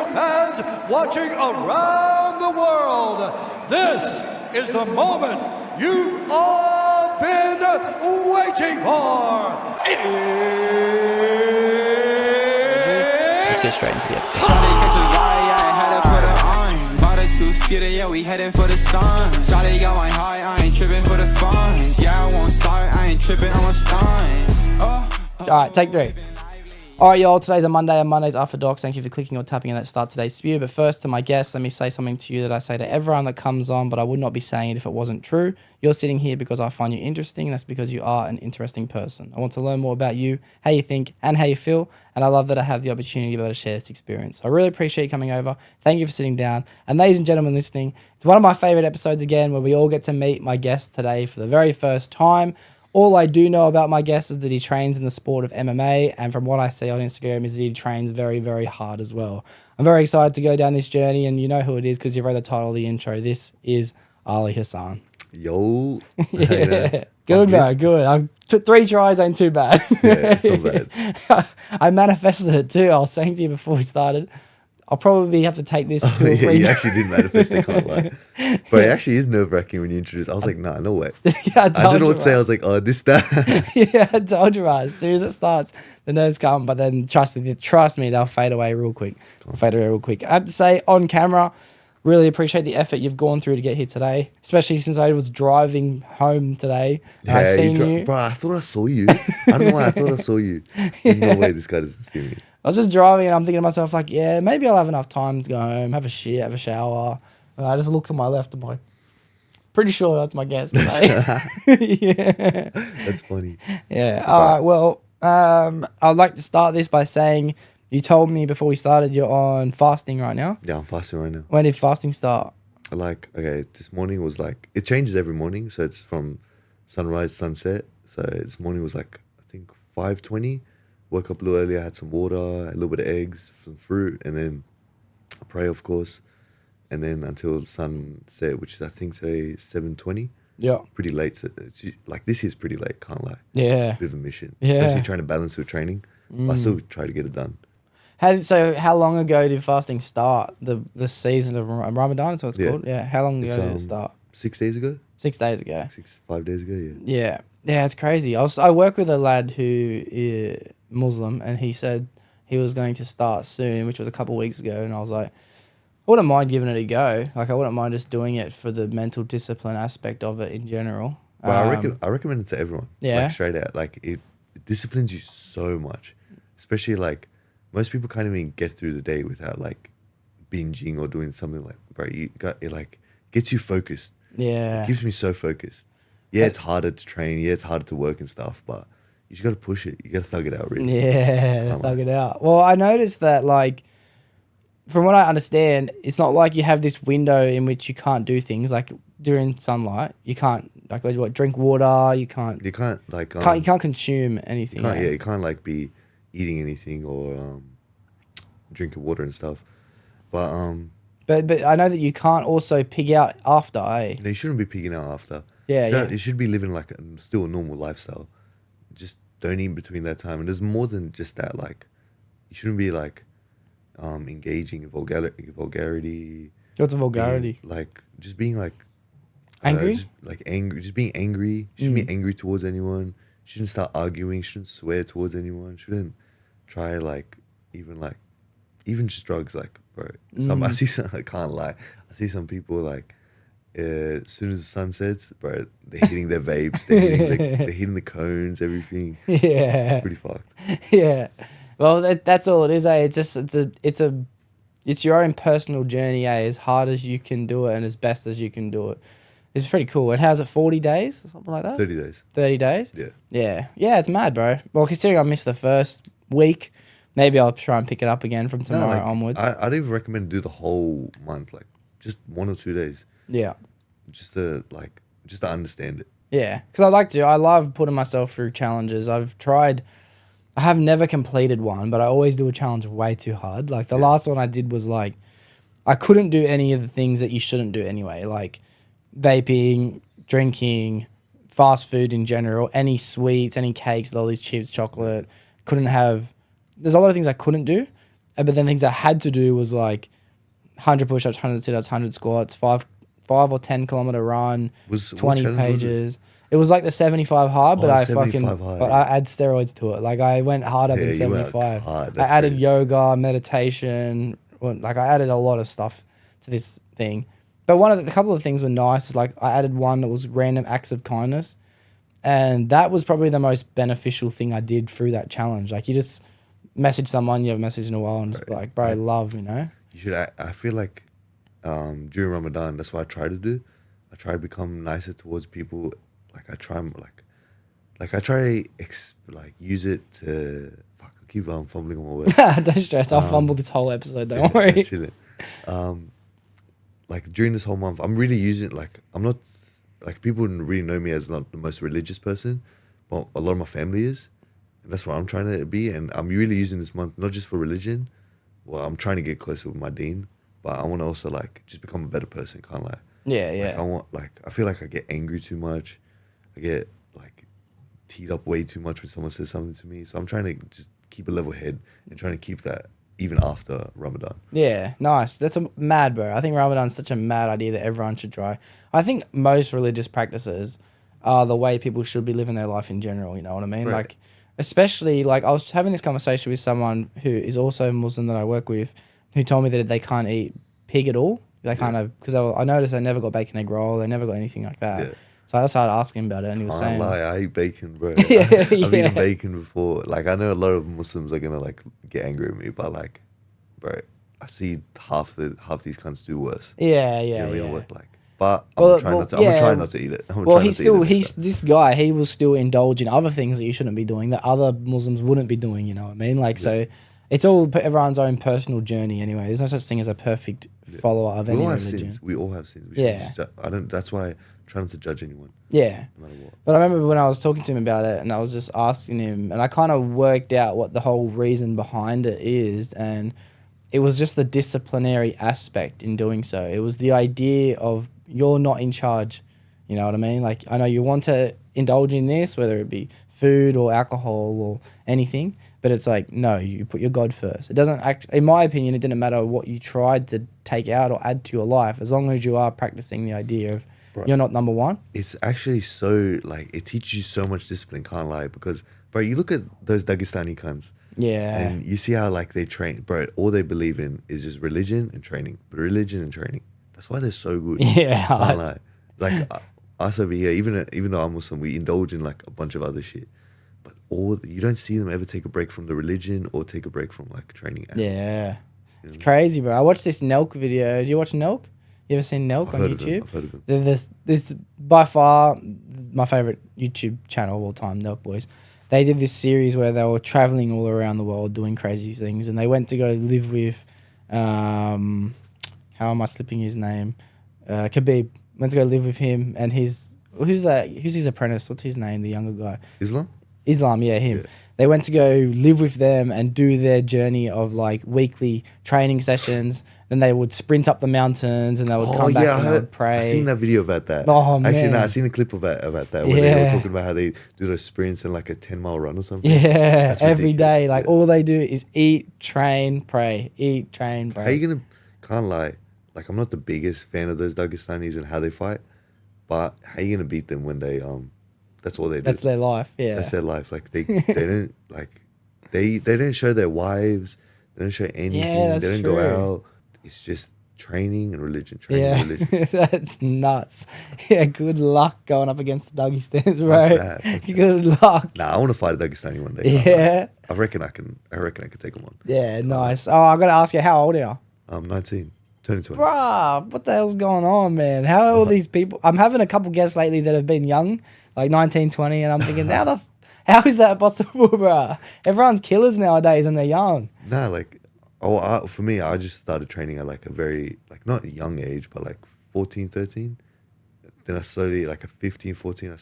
sport fans watching around the world. This is the moment you've all been waiting for. Let's get straight into the episode. Yeah, we heading for the sun. Shawty got my high, I ain't tripping for the funds. Yeah, I won't start, I ain't tripping, I'm a stun. Alright, take 3. Alright, y'all, today's a Monday, and Monday's after Docs. Thank you for clicking or tapping on that start today's spew. But first, to my guests, let me say something to you that I say to everyone that comes on, but I would not be saying it if it wasn't true. You're sitting here because I find you interesting, and that's because you are an interesting person. I want to learn more about you, how you think, and how you feel, and I love that I have the opportunity to be able to share this experience. I really appreciate you coming over. Thank you for sitting down. And ladies and gentlemen listening, it's one of my favorite episodes again, where we all get to meet my guest today for the very first time. All I do know about my guest is that he trains in the sport of MMA, and from what I see on Instagram is that he trains very, very hard as well. I'm very excited to go down this journey, and you know who it is because you've read the title of the intro. This is Ali Hassan. Yo. Yeah. Good, bro. Good. I took 3 tries, ain't too bad. Yeah, it's not bad. I manifested it too. I was saying to you before we started, I'll probably have to take this 2 or 3 Yeah, you actually did manifest, I can't lie. But it actually is nerve-wracking when you introduce. I was like, nah, no way. Yeah, I didn't know what to say. I was like, oh, this, that. Yeah, I told you, right. As soon as it starts, the nerves come, but then trust me, they'll fade away real quick. I have to say, on camera, really appreciate the effort you've gone through to get here today, especially since I was driving home today. And I seen you. Bro, I thought I saw you. I don't know why I thought I saw you. There's no way this guy doesn't see me. I was just driving and I'm thinking to myself, like, yeah, maybe I'll have enough time to go home, have a shit, have a shower. And I just looked to my left and I'm like, pretty sure that's my guest today. Yeah. That's funny. Yeah. All right. Well, I'd like to start this by saying you told me before we started you're on fasting right now. Yeah, I'm fasting right now. When did fasting start? This morning was it changes every morning. So it's from sunrise, sunset. So this morning was I think 5:20. Woke up a little earlier, had some water, a little bit of eggs, some fruit, and then I pray, of course. And then until sunset, which is I think today 7:20. Yeah. Pretty late. So it's, this is pretty late, can't lie. Yeah. It's a bit of a mission. Yeah. Especially trying to balance with training. But I still try to get it done. How long ago did fasting start? The season of Ramadan, is what it's called? Yeah. How long ago did it start? 6 days ago. 6 days ago. 5 days ago, yeah. Yeah. Yeah, it's crazy. I work with a lad who is Muslim, and he said he was going to start soon, which was a couple of weeks ago, and I was like, I wouldn't mind giving it a go. I wouldn't mind just doing it for the mental discipline aspect of it in general. Well, I recommend it to everyone. Yeah. Straight out. It disciplines you so much. Especially most people can't even get through the day without binging or doing something bro, it gets you focused. Yeah. It keeps me so focused. Yeah, it's harder to train. Yeah, it's harder to work and stuff, but you just got to push it. You got to thug it out, really. Yeah, thug it out. Well, I noticed that, from what I understand, it's not like you have this window in which you can't do things. During sunlight, you can't, drink water. You can't. You can't, you can't consume anything. You can't, be eating anything or drinking water and stuff. But But I know that you can't also pig out after, eh? No, you shouldn't be pigging out after. Yeah, You should be living still a normal lifestyle. Just don't eat between that time. And there's more than just that. You shouldn't be engaging in vulgarity. What's a vulgarity? Just being angry? Angry. Just being angry. You shouldn't be angry towards anyone. Shouldn't start arguing. Shouldn't swear towards anyone. Shouldn't try even just drugs. Bro, I see some, I can't lie. I see some people as soon as the sun sets, bro, they're hitting their vapes, they're hitting the cones, everything. Yeah, it's pretty fucked. Yeah, well, that's all it is, eh? It's your own personal journey, eh? As hard as you can do it and as best as you can do it. It's pretty cool. And how's it? 40 days or something like that? 30 days. 30 days. Yeah. Yeah. It's mad, bro. Well, considering I missed the first week, maybe I'll try and pick it up again from tomorrow onwards. I'd even recommend do the whole month, just 1 or 2 days. Yeah. Just to understand it. Yeah, because I love putting myself through challenges. I have never completed one, but I always do a challenge way too hard. The last one I did was I couldn't do any of the things that you shouldn't do anyway, vaping, drinking, fast food in general, any sweets, any cakes, all these chips, chocolate. There's a lot of things I couldn't do. But then things I had to do was like 100 push-ups, 100 sit-ups, 100 squats, 5 or 10 kilometer run, What 20 challenge was it? pages. It was like the 75 hard, but Oh, I 75 hard, but yeah. I add steroids to it. Like I went harder Yeah, than you went 75. hard. I That's added crazy. yoga, meditation, like I added a lot of stuff to this thing. But a couple of things were nice. Like I added one that was random acts of kindness, and that was probably the most beneficial thing I did through that challenge. Like you just message someone you haven't messaged in a while, and just be like, bro, love, you know. You should. I feel like during Ramadan, that's what I try to do. I try to become nicer towards people. Like I try, use it to. Fuck, I keep fumbling on my words. Don't stress. I'll fumble this whole episode. Don't worry. Chilling. Like during this whole month, I'm really using it. Like I'm not, like people wouldn't really know me as not the most religious person, but a lot of my family is, and that's what I'm trying to be. And I'm really using this month not just for religion. Well, I'm trying to get closer with my deen, but I want to also like just become a better person. Kind of like. Yeah, Like, I feel like I get angry too much. I get like teed up way too much when someone says something to me. So I'm trying to just keep a level head and trying to keep that even after Ramadan. Yeah, nice. That's mad, bro. I think Ramadan's such a mad idea that everyone should try. I think most religious practices are the way people should be living their life in general. You know what I mean? Right. Like, especially like I was having this conversation with someone who is also Muslim that I work with, who told me that they can't eat pig at all. They kind of, because I noticed they never got bacon egg roll, they never got anything like that. Yeah. So I started asking him about it, and he was I saying, lie, I eat bacon, bro. Yeah, I've yeah. eaten bacon before. Like I know a lot of Muslims are gonna like get angry at me, but like, bro, I see half these cunts do worse. yeah, You yeah, know what I mean? yeah. What, like, but I'm Well, gonna try well, not to. I'm gonna yeah. try not to eat it. I'm gonna Well, try he's not to eat still it next time. this guy. He will still indulge in other things that you shouldn't be doing that other Muslims wouldn't be doing. You know what I mean? Like, so it's all everyone's own personal journey. Anyway, there's no such thing as a perfect follower of We any all have religion. sins. We all have sins. Yeah. I don't. That's why I try not to judge anyone, Yeah. no matter what. But I remember when I was talking to him about it, and I was just asking him, and I kind of worked out what the whole reason behind it is, and it was just the disciplinary aspect in doing so. It was the idea of you're not in charge. You know what I mean? Like, I know you want to indulge in this, whether it be food or alcohol or anything, but it's like, no, you put your God first. It doesn't in my opinion, it didn't matter what you tried to take out or add to your life, as long as you are practicing the idea of you're not number one. It's actually so, like, it teaches you so much discipline, can't lie, because, bro, you look at those Dagestani cunts, Yeah. and you see how, like, they train, bro, all they believe in is just religion and training, but religion and training. That's why they're so good. Yeah. Can't lie. Like, us over here, even though I'm Muslim, we indulge in, like, a bunch of other shit, but you don't see them ever take a break from the religion or take a break from, like, training. Yeah. It's crazy, bro. I watched this Nelk video. Do you watch Nelk? You ever seen Nelk on YouTube? I've heard of him. This by far my favorite YouTube channel of all time, Nelk Boys. They did this series where they were traveling all around the world doing crazy things, and they went to go live with, how am I slipping his name? Khabib. Went to go live with him and who's his apprentice? What's his name? The younger guy. Islam, yeah, him. Yeah. They went to go live with them and do their journey of like weekly training sessions. Then they would sprint up the mountains and they would come back and they would pray. I've seen that video about that. Oh, Actually, no, man. I've seen a clip about that where they were talking about how they do those sprints in like a 10-mile run or something. Yeah, That's every ridiculous. day. Like Yeah. all they do is eat, train, pray. Eat, train, pray. How you gonna? Can't lie. Like I'm not the biggest fan of those Dagestanis and how they fight, but how you gonna beat them when they That's all they do. That's their life. Yeah. That's their life. Like they don't like they don't show their wives. They don't show anything. Yeah, they that's don't true. go out. It's just training and religion. Training Yeah, and religion. that's nuts. Yeah, good luck going up against the Dagestans, bro. that, fuck that. Good luck. Nah, I want to fight a Dagestani one day. Can't Yeah. lie. I reckon I can take them on. Yeah, nice. Oh, I gotta ask you, how old are you? I'm 19, turning 20. Bruh, what the hell's going on, man? How are all these people? I'm having a couple guests lately that have been young, like 19, 20, and I'm thinking, how is that possible, bruh? Everyone's killers nowadays and they're young. Nah, like, for me, I just started training at like a very, like not young age, but like 14, 13. Then I slowly, like at 15, 14,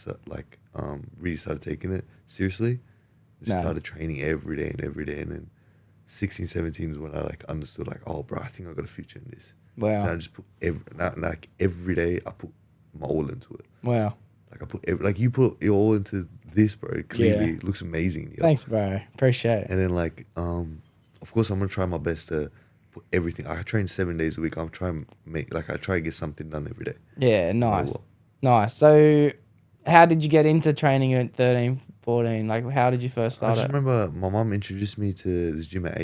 really started taking it seriously. Just started training every day. And then 16, 17 is when I like understood like, oh, bro, I think I got a future in this. Wow. And I just put every day I put my all into it. Wow. Like you put your all into this, bro. It clearly looks amazing. Thanks, bro. Appreciate it. And then like of course, I'm gonna try my best to put everything. I train 7 days a week. I'm trying I try to get something done every day. Yeah, No matter nice. what. Nice. So, how did you get into training at 13, 14? Like, how did you first I start just it? remember my mom introduced me to this gym at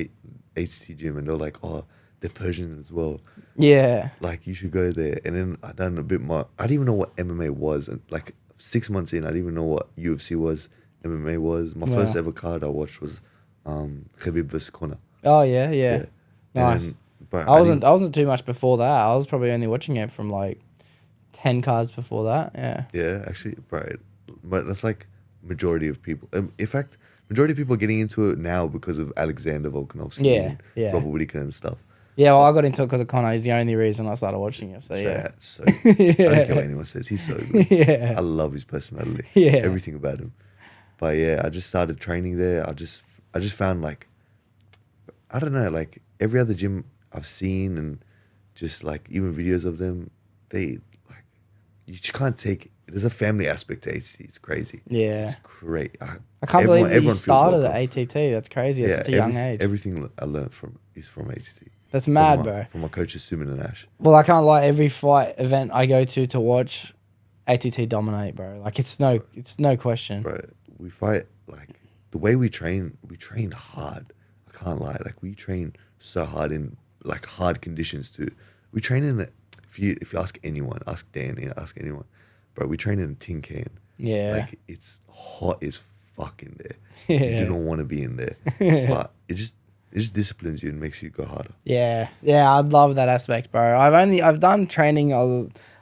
ATT gym, and they're like, "Oh, they're Persian as well. Yeah. Like, you should go there." And then I done a bit more. I didn't even know what MMA was. And like 6 months in, I didn't even know what UFC was, MMA was. My first Wow. ever card I watched was Khabib vs Conor. Oh, yeah, yeah. Yeah. Nice. And then, but I wasn't too much before that. I was probably only watching it from like 10 cards before that. Yeah. Yeah, actually, right. But that's like majority of people. In fact, majority of people are getting into it now because of Alexander Volkanovski Yeah, and yeah. Robert Whittaker and stuff. Yeah, well, I got into it because of Connor. He's the only reason I started watching it. So, yeah. So I don't care what anyone says. He's so good. Yeah. I love his personality. Yeah. Everything about him. But yeah, I just started training there. I just found like, I don't know, like every other gym I've seen and just like even videos of them, they like, you just can't take, there's a family aspect to ATT. It's crazy. Yeah. It's great. I can't believe that you feels started welcome. at ATT. That's crazy at such a young age. Everything I learned is from ATT. That's mad, from bro. From my coaches, Suman and Ash. Well, I can't lie. Every fight event I go to watch, ATT dominate, bro. Like it's no question. Bro, we fight like the way we train hard. I can't lie. Like we train so hard in like hard conditions too. We train in a, if you ask anyone, ask Danny, ask anyone, bro, we train in a tin can. Yeah. Like it's hot as fuck in there. Yeah. You do not want to be in there. But it just disciplines you and makes you go harder. Yeah, I love that aspect, bro. I've done training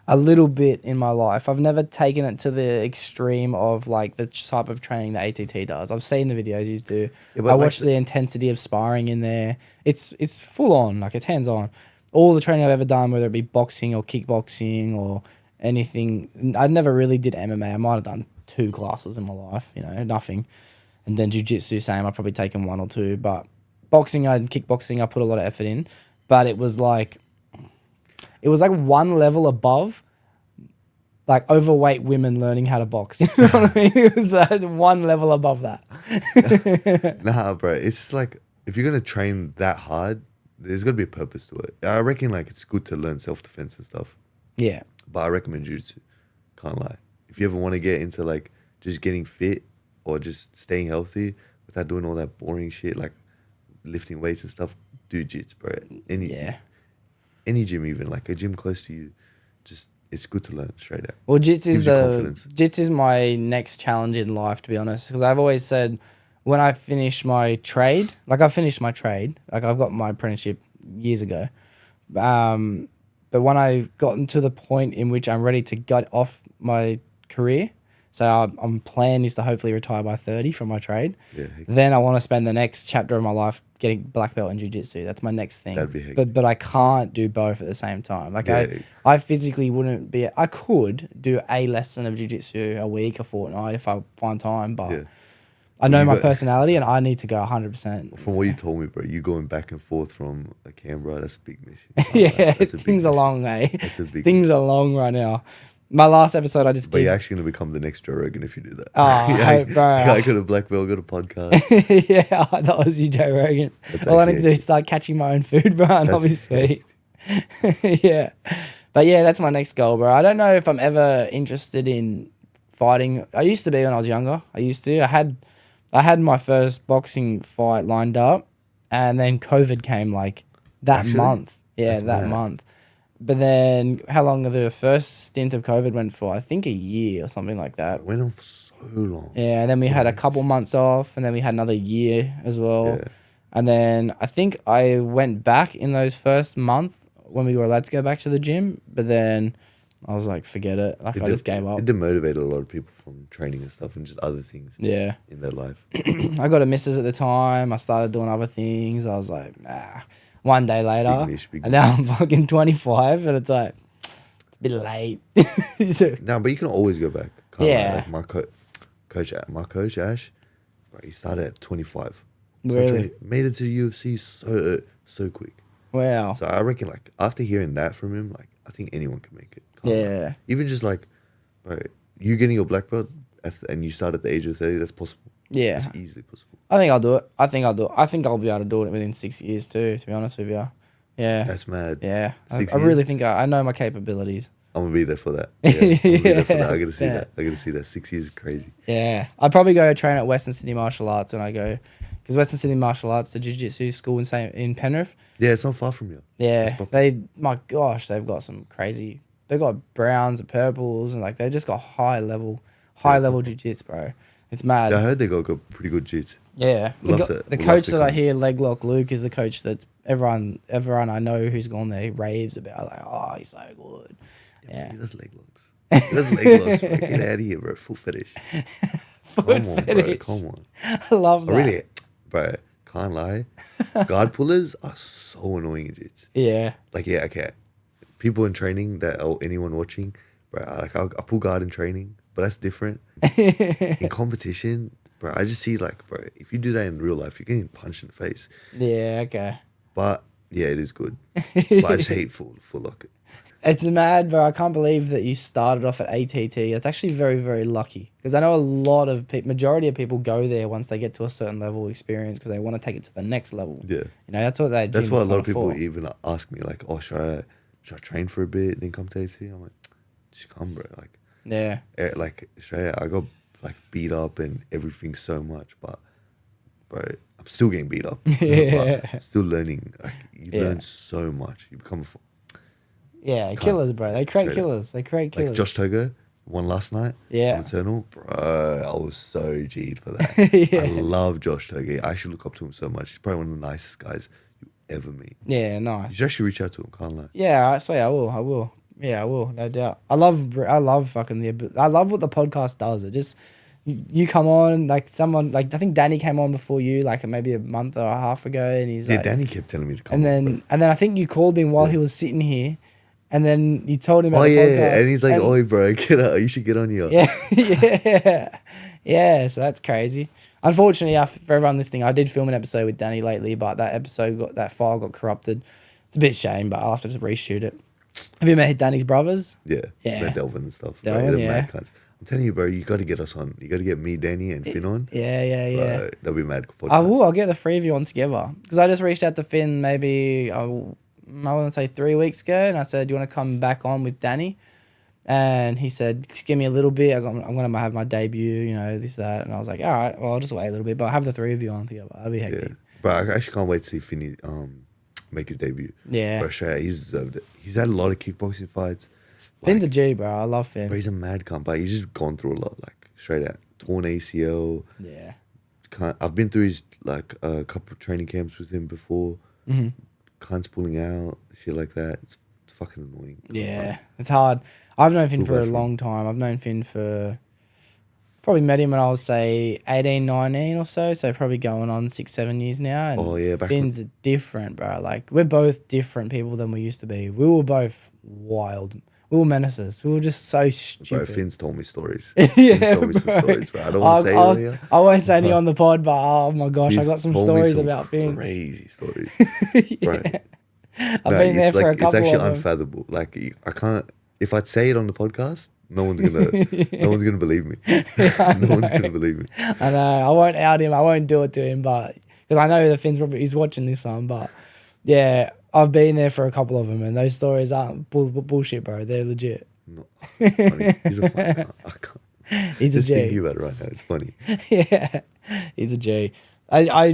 a little bit in my life. I've never taken it to the extreme of like the type of training that ATT does. I've seen the videos you do. Yeah, but I like watch the intensity of sparring in there. It's full on, like it's hands on. All the training I've ever done, whether it be boxing or kickboxing or anything, I never really did MMA. I might have done 2 classes in my life, nothing. And then Ju-Jitsu, same. I've probably taken 1 or 2, but boxing and kickboxing, I put a lot of effort in, but it was like one level above, like overweight women learning how to box. You know what I mean? It was like one level above that. Nah, bro. It's just like if you're gonna train that hard, there's gotta be a purpose to it. I reckon like it's good to learn self-defense and stuff, Yeah, but I recommend jiu-jitsu. Can't lie. If you ever want to get into like just getting fit or just staying healthy without doing all that boring shit like lifting weights and stuff, do jits, bro. Any gym, even like a gym close to you, just it's good to learn straight out. well, Jits Gives you confidence. Jits is my next challenge in life, to be honest, because I've always said when I finish my trade, like I've got my apprenticeship years ago, but when I gotten to the point in which I'm ready to get off my career, so I'm plan is to hopefully retire by 30 from my trade. Yeah. Then I want to spend the next chapter of my life getting black belt in jiu-jitsu. That's my next thing. That'd be hectic. But I can't do both at the same time. Like Yeah. I physically wouldn't be. I could do a lesson of jiu-jitsu a week, a fortnight if I find time. But Yeah. I know You my got- personality and I need to go 100%. From what you told me, bro, you going back and forth from Canberra, that's a big mission. Yeah, That's a big things are mission. long, eh? That's a big Things are long right now. My last episode, I just But did. you're actually gonna become the next Joe Rogan if you do that. Oh, I hope, bro. I got a black belt, got a podcast. Yeah, that was you, Joe Rogan. That's All I need to actually do is start catching my own food, bro, and I'll be That's sweet. Yeah. But yeah, that's my next goal, bro. I don't know if I'm ever interested in fighting. I used to be when I was younger. I had my first boxing fight lined up, and then COVID came like that Actually? month. Yeah, That's that mad. month. But then how long the first stint of COVID went for? I think a year or something like that. It went on for so long. Yeah, and then we had a couple months off, and then we had another year as well. Yeah. And then I think I went back in those first month when we were allowed to go back to the gym, but then I was like, forget it. Like, I just gave up. It demotivated a lot of people from training and stuff and just other things Yeah. in their life. I got a missus at the time. I started doing other things. I was like, nah. One day later, Big and now I'm fucking 25, and it's like, it's a bit late. No, but you can always go back. Can't Yeah. lie. Like my coach Ash, bro, he started at 25. Really? Made it to UFC so quick. Wow. So I reckon like after hearing that from him, like I think anyone can make it. Can't lie. Yeah. Even just like, bro, you getting your black belt and you start at the age of 30, that's possible. Yeah. It's easily possible. I think I'll do it. I think I'll be able to do it within 6 years too, to be honest with you. Yeah. That's mad. Yeah. I 6 really years? think I know my capabilities. I'm gonna be there for that. Yeah, I'm gonna be there for that. I gotta see Yeah. that. I gotta see that. 6 years is crazy. Yeah. I'd probably go train at Western Sydney Martial Arts when I go. Because Western Sydney Martial Arts, the Ju-Jitsu school in Penrith. Yeah, it's not far from you. Yeah. My gosh, they've got some crazy. They've got browns and purples and like they've just got high level jiu-jitsu, bro. It's mad. I heard they got good good jits. Yeah. Love The to coach that I come. hear, Leg Lock Luke, is the coach that everyone I know who's gone there raves about. Like, oh, he's so good. Yeah. He does leg locks. He does leg locks, bro. Get out of here, bro. Full fetish. Come on, bro. fetish. Come on. I love that. Really, bro, can't lie. Guard pullers are so annoying in jits. Yeah. Like, yeah, okay. People in training or anyone watching, bro, like I pull guard in training, but that's different. In competition, bro, I just see like, bro, if you do that in real life, you're getting punched in the face. Yeah, okay. But yeah, it is good. But I just hate full lock. It's mad, bro. I can't believe that you started off at ATT. It's actually very, very lucky because I know a lot of majority of people go there once they get to a certain level of experience because they want to take it to the next level. Yeah. You know, that's what they. That's why a lot of people even ask me like, oh, should I train for a bit, then come to AT? I'm like, just come, bro. Like, yeah. Like straight out, I got like beat up and everything so much, but bro, I'm still getting beat up. Yeah. But still learning. Like, you Yeah. learn so much. You become Yeah, killers, bro. They create Straight killers. They create killers. like Josh Togo won last night. Yeah. on Eternal, bro. I was so G'd for that. Yeah. I love Josh Togo. I actually look up to him so much. He's probably one of the nicest guys you ever meet. Yeah, You nice. should actually reach out to him. Can't lie. Yeah, I say I will. Yeah, I will, no doubt. I love fucking I love what the podcast does. It just you come on like someone like I think Danny came on before you like maybe a month or a half ago, and he's Yeah, like, Danny kept telling me to come. and on, then I think you called him while he was sitting here, and then you told him about oh the yeah, podcast, and he's like, "Oh, bro, get out. You should get on here." yeah. So that's crazy. Unfortunately, for everyone listening, I did film an episode with Danny lately, but that file got corrupted. It's a bit shame, but I'll have to just reshoot it. Have you met Danny's brothers? Yeah, Yeah. Met Delvin and stuff. Delvin, They're yeah. mad cunts. I'm telling you, bro, you got to get us on. You got to get me, Danny, and Finn on. Yeah. Bro, that'll be mad. Podcast. I will. I'll get the three of you on together because I just reached out to Finn maybe I want to say 3 weeks ago, and I said, "Do you want to come back on with Danny?" And he said, "Just give me a little bit. I'm gonna have my debut, you know, this that." And I was like, "All right, well, I'll just wait a little bit, but I'll have the three of you on together. That'll be Yeah, hectic." bro, I actually can't wait to see Finny make his debut. Yeah. Bro, straight out, he's deserved it. He's had a lot of kickboxing fights. Finn's a G, bro. I love Finn. Bro, he's a mad cunt, but he's just gone through a lot. Like straight out, torn ACL. Yeah. I've been through his like a couple of training camps with him before. Mm-hmm. Cunts pulling out, shit like that. It's fucking annoying. Yeah, it's hard. I've known Finn Feel for bad a for him. long time. I've known Finn for probably met him when I was say 18, 19 or so. So probably going on 6, 7 years now. And Oh, yeah, back Finn's different, bro. Like we're both different people than we used to be. We were both wild. We were menaces. We were just so Bro, stupid. Finn's told me stories. Yeah, Finn's told me some bro. stories, bro. I don't want to say it here. I won't say any on the pod, but oh my gosh, I He's got some told me stories some about Finn. Crazy stories, bro. I've been there for a couple It's actually of them. unfathomable. Like I can't. If I'd say it on the podcast, no one's gonna believe me. No one's gonna believe me. I know. I won't out him. I won't do it to him, but because I know the Finn's he's watching this one. But yeah, I've been there for a couple of them, and those stories aren't bullshit, bro. They're legit. No, funny. He's a fun cunt. I can't. He's Just a G. thinking about it right now, it's funny. Yeah, he's a G. I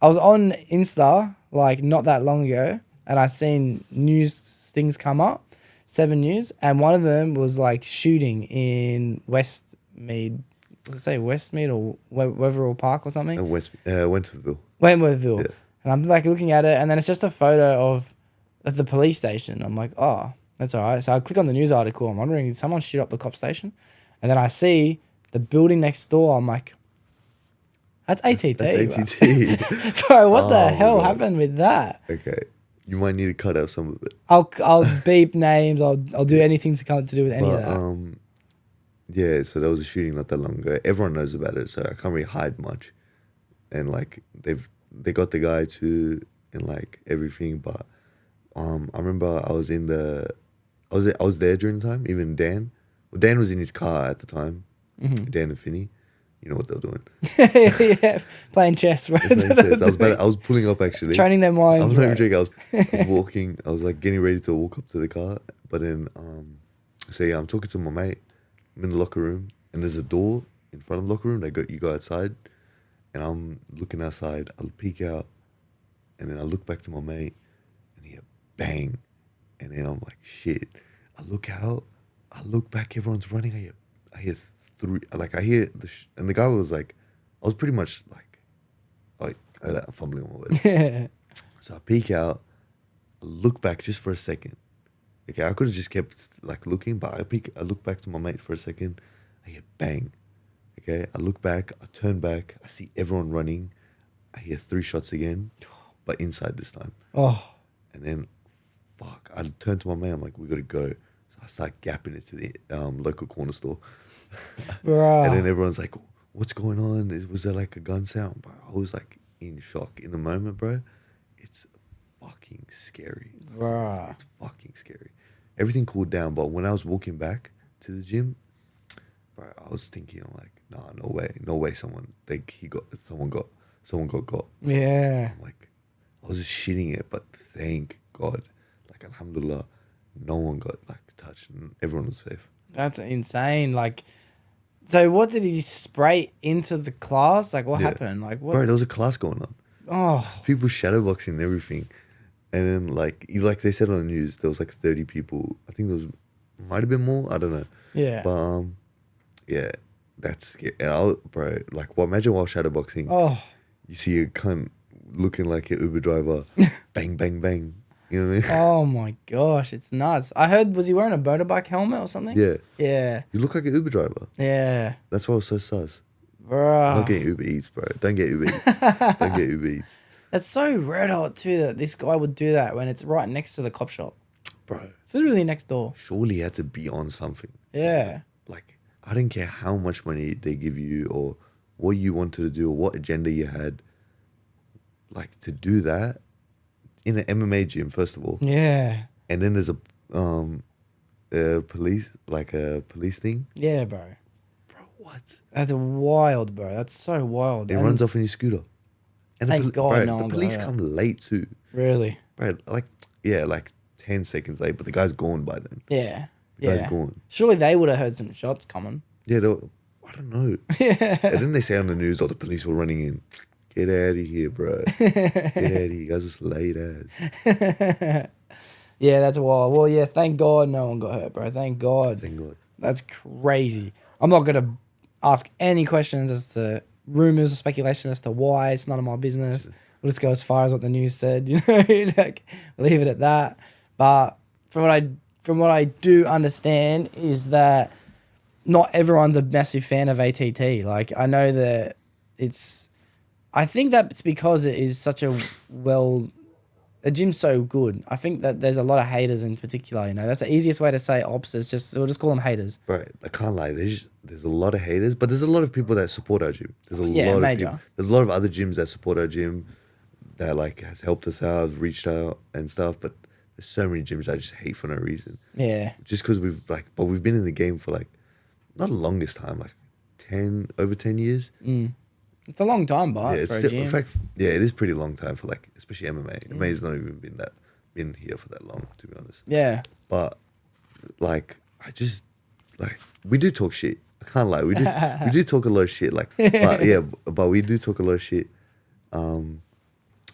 was on Insta like not that long ago, and I seen news things come up, 7 News, and one of them was like shooting in Westmead. Does it say Westmead or Wetherill Park or something? Wentworthville. Wentworthville. Yeah. And I'm like looking at it, and then it's just a photo of the police station. I'm like, oh, that's all right. So I click on the news article. I'm wondering, did someone shoot up the cop station? And then I see the building next door. I'm like, that's ATT. That's bro. ATT. Bro, what the Oh, hell God. happened with that? Okay, you might need to cut out some of it. I'll beep names. I'll do anything to do with any of that. Yeah, so there was a shooting not that long ago. Everyone knows about it, so I can't really hide much. And like they got the guy too and like everything, but I remember I was there during the time. Even Dan was in his car at the time. Mm-hmm. Dan and Finney. you know what they were doing. Yeah, playing chess, bro. Playing chess. I was pulling up actually. Training their I minds, was not even bro. joking. I was walking. I was like getting ready to walk up to the car, but then so yeah, I'm talking to my mate. I'm in the locker room, and there's a door in front of the locker room. You go outside, and I'm looking outside. I'll peek out, and then I look back to my mate, and hear bang, and then I'm like, shit. I look out, I look back. Everyone's running. I hear three. Like I hear and the guy was like, I was pretty much like I'm fumbling on my words. So I peek out, I look back just for a second. Okay, I could have just kept like looking, but I look back to my mates for a second. I hear bang. Okay, I look back, I turn back, I see everyone running. I hear 3 shots again, but inside this time. Oh, And then, fuck, I turn to my mate, I'm like, we gotta go. So I start gapping it to the local corner store. bro. And then everyone's like, what's going on? Was there like a gun sound? Bro, I was like in shock. In the moment, bro, it's fucking scary. Bro. It's fucking scary. Everything cooled down, but when I was walking back to the gym, bro, I was thinking, I'm like, nah, no way someone got. Yeah. I'm like, I was just shitting it, but thank God, like alhamdulillah, no one got like touched and everyone was safe. That's insane. Like, so what did he spray into the class? Like, what Yeah. happened? Like, what? Bro, there was a class going on. Oh, People shadowboxing and everything. And then like they said on the news, there was like 30 people. I think might have been more. I don't know. yeah. But yeah, that's scary. And bro, like, well, imagine while shadowboxing, Oh, you see a cunt looking like an Uber driver, bang, bang, bang. You know what I mean? oh my gosh, it's nuts. I heard, was he wearing a motorbike helmet or something? Yeah. Yeah. You look like an Uber driver. Yeah. That's why I was so sus. Bro. Not getting Uber Eats, bro. Don't get Uber Eats. Don't get Uber Eats. That's so red hot too that this guy would do that when it's right next to the cop shop. Bro, It's literally next door. surely he had to be on something. Yeah. Like, I didn't care how much money they give you or what you wanted to do or what agenda you had. Like, to do that in an MMA gym, first of all. Yeah. And then there's a police thing. Yeah, bro. Bro, what? That's wild, bro. That's so wild. It And runs off in your scooter. And Thank God bro, no the one got police hurt. come late too. Really? Bro, like 10 seconds late, but the guy's gone by then. Yeah. The Yeah. guy's gone. Surely they would have heard some shots coming. Yeah, I don't know. Yeah. And then they say on the news, the police were running in. Get out of here, bro. Get out of here. You guys was late as. Yeah, that's wild. Well, yeah, thank God no one got hurt, bro. Thank God. Thank God. That's crazy. I'm not going to ask any questions as to rumors or speculation as to why. It's none of my business. We'll just go as far as what the news said, you know, like, leave it at that. But from what I do understand is that not everyone's a massive fan of ATT. Like, I know that I think that it's because it is such the gym's so good. I think that there's a lot of haters in particular, you know. That's the easiest way to say ops is we'll just call them haters. Bro, I can't lie. There's a lot of haters, but there's a lot of people that support our gym. There's a lot major. of people. There's a lot of other gyms that support our gym that like has helped us out, reached out and stuff. But there's so many gyms I just hate for no reason. Yeah. Just because we've been in the game for like not the longest time, like over 10 years. It's a long time, but Yeah, it's for a still, gym. in fact, yeah, it is pretty long time for like, especially MMA. MMA's not even been here for that long, to be honest. Yeah. But like, I just like we do talk shit. I can't lie. We do talk a lot of shit. Like, but we do talk a lot of shit.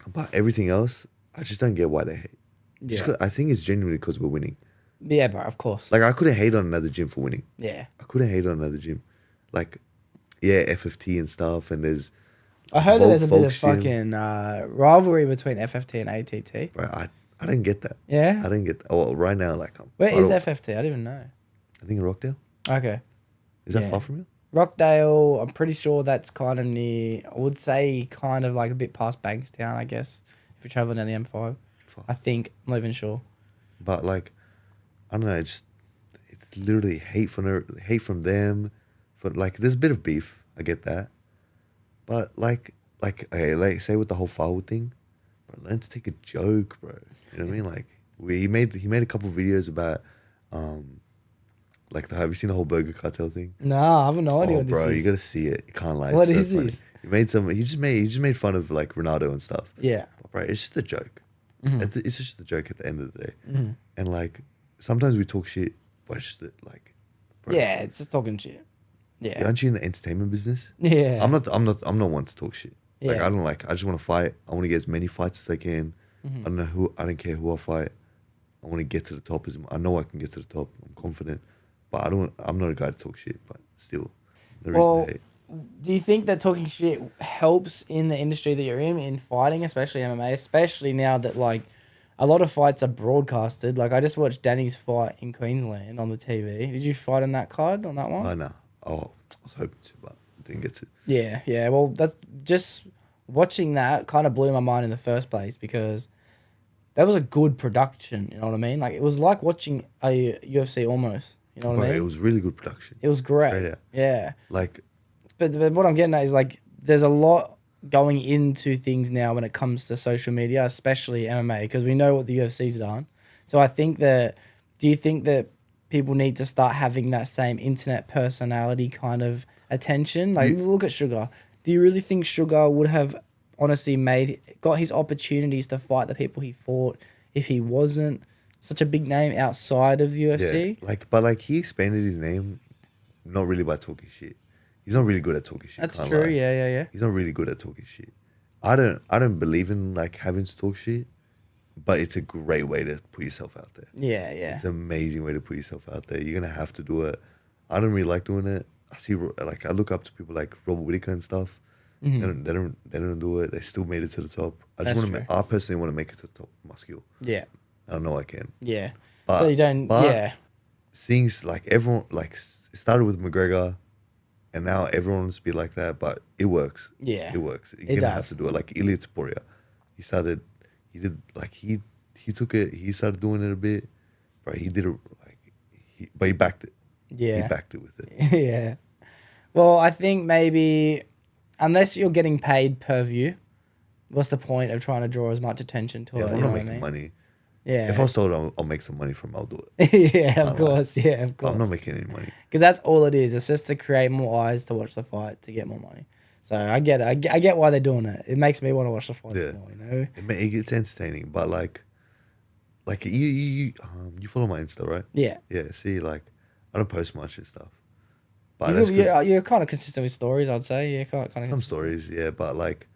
But everything else, I just don't get why they hate. Just Yeah. 'cause- I think it's genuinely because we're winning. Yeah, bro, of course. Like, I couldn't hate on another gym for winning. Yeah. I couldn't hate on another gym. Like, yeah, FFT and stuff, and there's. I heard that there's a bit of Volk's gym. fucking rivalry between FFT and ATT. Right, I didn't get that. Yeah? I didn't get that. Oh, well, right now, like, Where I is don't- FFT? I don't even know. I think in Rockdale. Okay. Is that Yeah. far from you? Rockdale, I'm pretty sure that's kind of near, I would say kind of like a bit past Bankstown, I guess, if you're traveling down the M5. Fuck. I think. I'm not even sure. But like, I don't know. It's literally hate from them. For like, there's a bit of beef. I get that. But like say with the whole Farwood thing, bro, learn to take a joke, bro. You know what I mean? Like, he made a couple videos about, Like, have you seen the whole burger cartel thing? No, I have no idea Oh, what bro, this you is. gotta see it. You can't lie. What It's so is funny. this? He just made fun of like Ronaldo and stuff. Yeah. But, bro, it's just a joke. Mm-hmm. It's just a joke at the end of the day. And like sometimes we talk shit, but it's just like, bro, Yeah, it's just talking shit. Yeah. aren't you in the entertainment business? Yeah. I'm not one to talk shit. Like Yeah. I just want to fight. I want to get as many fights as I can. Mm-hmm. I don't care who I fight. I want to get to the top. I know I can get to the top. I'm confident. But I'm not a guy to talk shit, but still the reason to hate. Do you think that talking shit helps in the industry that you're in fighting, especially MMA, especially now that like a lot of fights are broadcasted? Like I just watched Danny's fight in Queensland on the TV. Did you fight on that card on that one? Oh, no. Oh, I was hoping to, but didn't get to. Yeah. Well, that's just watching that kind of blew my mind in the first place because that was a good production. You know what I mean? Like it was like watching a UFC almost. You know what I mean? It was really good production. It was great. Straight out. Yeah. Like, But what I'm getting at is like there's a lot going into things now when it comes to social media, especially MMA, because we know what the UFC's done. So I think that, do you think that people need to start having that same internet personality kind of attention? Like look at Sugar. Do you really think Sugar would have honestly got his opportunities to fight the people he fought if he wasn't such a big name outside of the UFC? yeah, but he expanded his name, not really by talking shit. He's not really good at talking shit. That's can't true. lie. Yeah. He's not really good at talking shit. I don't believe in like having to talk shit, but it's a great way to put yourself out there. Yeah. It's an amazing way to put yourself out there. You're gonna have to do it. I don't really like doing it. I look up to people like Robert Whittaker and stuff. Mm-hmm. They don't do it. They still made it to the top. That's I personally want to make it to the top of my skill. Yeah. I know I can. Yeah. But, So you don't. Yeah. Seeing like everyone like it started with McGregor, and now everyone's be like that. But it works. Yeah. It works. You're gonna have does. to do it. Like Ilya Taporia, he took it. He started doing it a bit, but he did it but he backed it. Yeah. He backed it with it. Yeah. Well, I think maybe unless you're getting paid per view, what's the point of trying to draw as much attention to Yeah, it? I'm You know not what I making mean? money. Yeah. If I was told I'll make some money from it, I'll do it. Yeah, of Can't course. lie. Yeah, of But course. I'm not making any money. Because that's all it is. It's just to create more eyes to watch the fight to get more money. So I get it. I get why they're doing it. It makes me want to watch the fight Yeah. more. You know. It's entertaining, but like you follow my Insta, right? Yeah. Yeah. See, like I don't post much and stuff. But that's 'cause You're kind of consistent with stories, I'd say. Yeah, kind of. some stories, yeah. But like,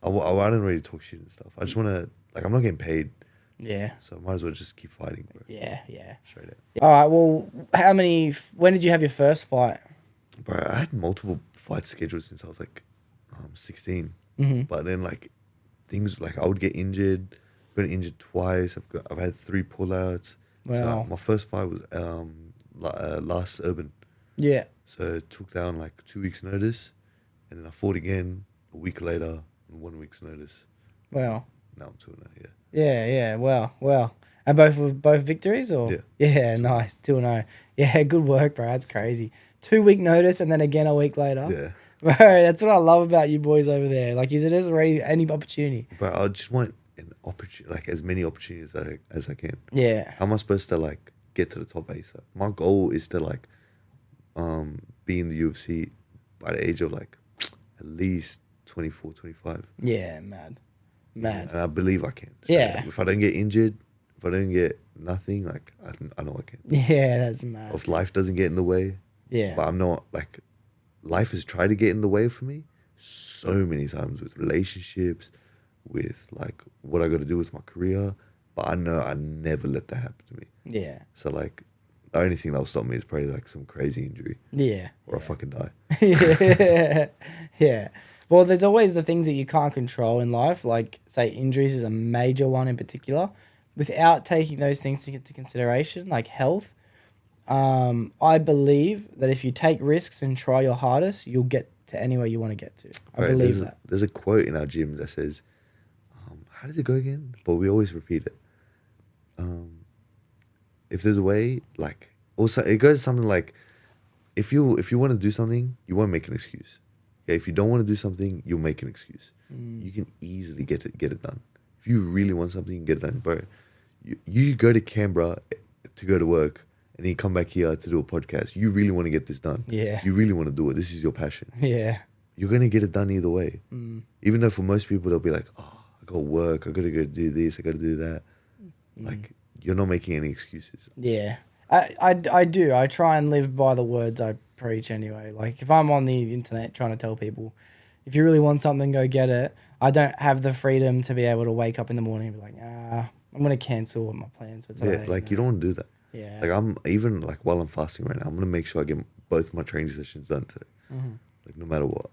I don't really talk shit and stuff. I just want to like I'm not getting paid, Yeah. so I might as well just keep fighting, bro. Yeah. Straight up. All right. Well, when did you have your first fight? Bro, I had multiple fights scheduled since I was like 16. Mm-hmm. But then like things like I would get injured, got injured twice. I've had 3 pullouts. Wow. So my first fight was last Urban. Yeah. So it took down like 2 weeks notice, and then I fought again a week later and 1 week's notice. Wow. Now I'm 2-0, yeah. Yeah. Wow. And both victories or? Yeah. Yeah. Nice. 2-0. Yeah. Good work, bro. That's crazy. 2 week notice and then again a week later. Yeah. Bro, that's what I love about you boys over there. Like, is it just ready any opportunity? But I just want an opportunity, like as many opportunities as I can. Yeah. How am I supposed to like get to the top ASAP? My goal is to like be in the UFC by the age of like at least 24, 25. Yeah. Mad. And I believe I can. Yeah. If I don't get injured, if I don't get nothing, like I know I can. Yeah, that's mad. If life doesn't get in the way, Yeah. but I'm not like, life has tried to get in the way for me so many times with relationships, with like what I got to do with my career. But I know I never let that happen to me. Yeah. So like, the only thing that'll stop me is probably like some crazy injury Yeah. or I fucking die. Yeah. Yeah. Well, there's always the things that you can't control in life, like say injuries is a major one in particular. Without taking those things into consideration, like health, I believe that if you take risks and try your hardest, you'll get to anywhere you want to get to. I Right, believe that. There's a quote in our gym that says, how does it go again? But we always repeat it. If there's a way, like, also it goes something like, if you want to do something, you won't make an excuse. Okay, if you don't want to do something, you'll make an excuse. You can easily get it done. If you really want something, you can get it done. But you go to Canberra to go to work, and you come back here to do a podcast, you really want to get this done. Yeah. You really want to do it. This is your passion. Yeah. You're going to get it done either way. Even though for most people, they'll be like, oh, I got to work. I got to go do this. I got to do that. Like, you're not making any excuses. Yeah. I do. I try and live by the words I preach anyway. Like, if I'm on the internet trying to tell people, if you really want something, go get it. I don't have the freedom to be able to wake up in the morning and be like, I'm going to cancel my plans for today. Yeah, like, you don't want to do that. Yeah. Like, I'm even, like, while I'm fasting right now, I'm going to make sure I get both my training sessions done today. Like, no matter what.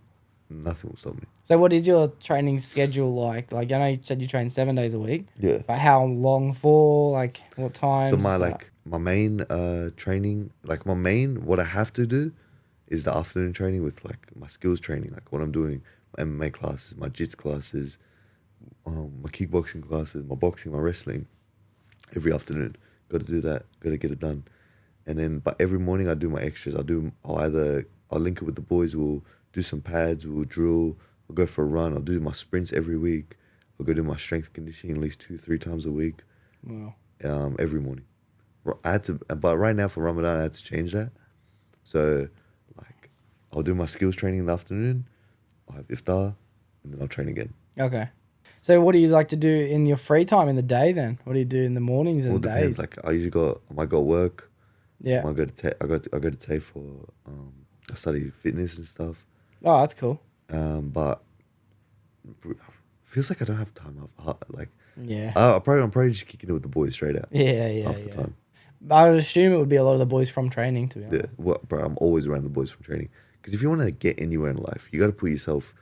Nothing will stop me. So what is your training schedule like? Like, I know you said you train 7 days a week. Yeah. But how long for? Like, what times? So my main training, like what I have to do is the afternoon training with like my skills training, like what I'm doing, my MMA classes, my jits classes, my kickboxing classes, my boxing, my wrestling. Every afternoon, got to do that, got to get it done. And then, but every morning I do my extras. I'll link it with the boys. We'll do some pads. We'll drill. I'll go for a run. I'll do my sprints every week. I'll go do my strength conditioning at least 2-3 times a week. Wow. Every morning. But right now for Ramadan, I had to change that. So, like, I'll do my skills training in the afternoon. I'll have iftar, and then I'll train again. Okay. So what do you like to do in your free time in the day then? What do you do in the mornings and Well, it depends. days? Like, I might go work. Yeah. I might go to I go to Tate for I study fitness and stuff. Oh, that's cool. But feels like I don't have time. Like, Yeah. I'm probably just kicking it with the boys straight out. Yeah. Half the time. I would assume it would be a lot of the boys from training, to be honest. Yeah, well, bro, I'm always around the boys from training. Because if you want to get anywhere in life, you got to put yourself,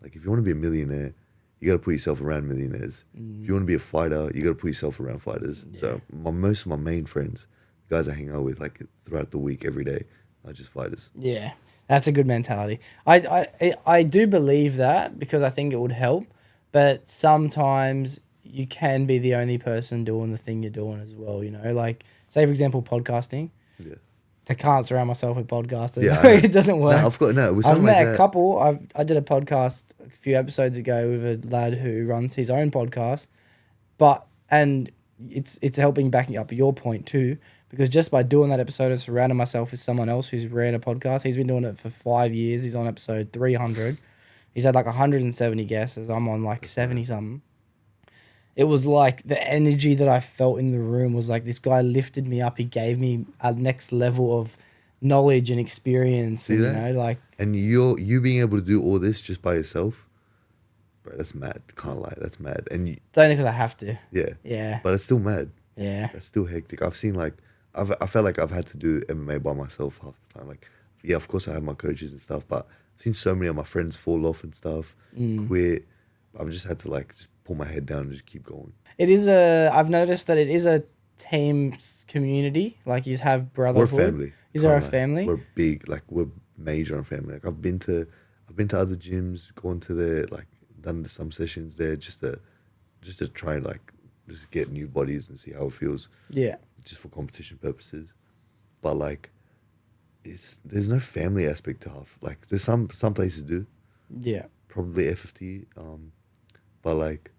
like, if you want to be a millionaire, you got to put yourself around millionaires. If you want to be a fighter, you got to put yourself around fighters. Yeah. So most of my main friends, the guys I hang out with, like, throughout the week, every day, are just fighters. Yeah. That's a good mentality. I do believe that because I think it would help, but sometimes you can be the only person doing the thing you're doing as well, you know? Like, say, for example, podcasting. Yeah. I can't surround myself with podcasters. Yeah, I know. It doesn't work. I've met a couple. I did a podcast a few episodes ago with a lad who runs his own podcast, and it's helping backing up your point too, because just by doing that episode and surrounding myself with someone else who's ran a podcast, he's been doing it for 5 years. He's on episode 300. He's had like 170 guests. I'm on like 70 something. It was like the energy that I felt in the room was like this guy lifted me up. He gave me a next level of knowledge and experience. See and, that? You know, like, and you being able to do all this just by yourself, bro, that's mad. Can't lie, that's mad. And it's only because I have to. yeah, Yeah. but it's still mad. Yeah. That's still hectic. I've seen like I felt like I've had to do MMA by myself half the time. Like, yeah, of course I have my coaches and stuff, but I've seen so many of my friends fall off and stuff, quit. I've just had to like just pull my head down and just keep going. I've noticed that it is a team community. Like, you have brotherhood. We're a family. Is there a family? We're big. Like, we're major on family. Like, I've been to other gyms, gone to their, like, done some sessions there just to try and, like, just get new bodies and see how it feels. Yeah. Just for competition purposes. But, like, there's no family aspect to half. Like, there's some places do. Yeah. Probably FFT. But, like,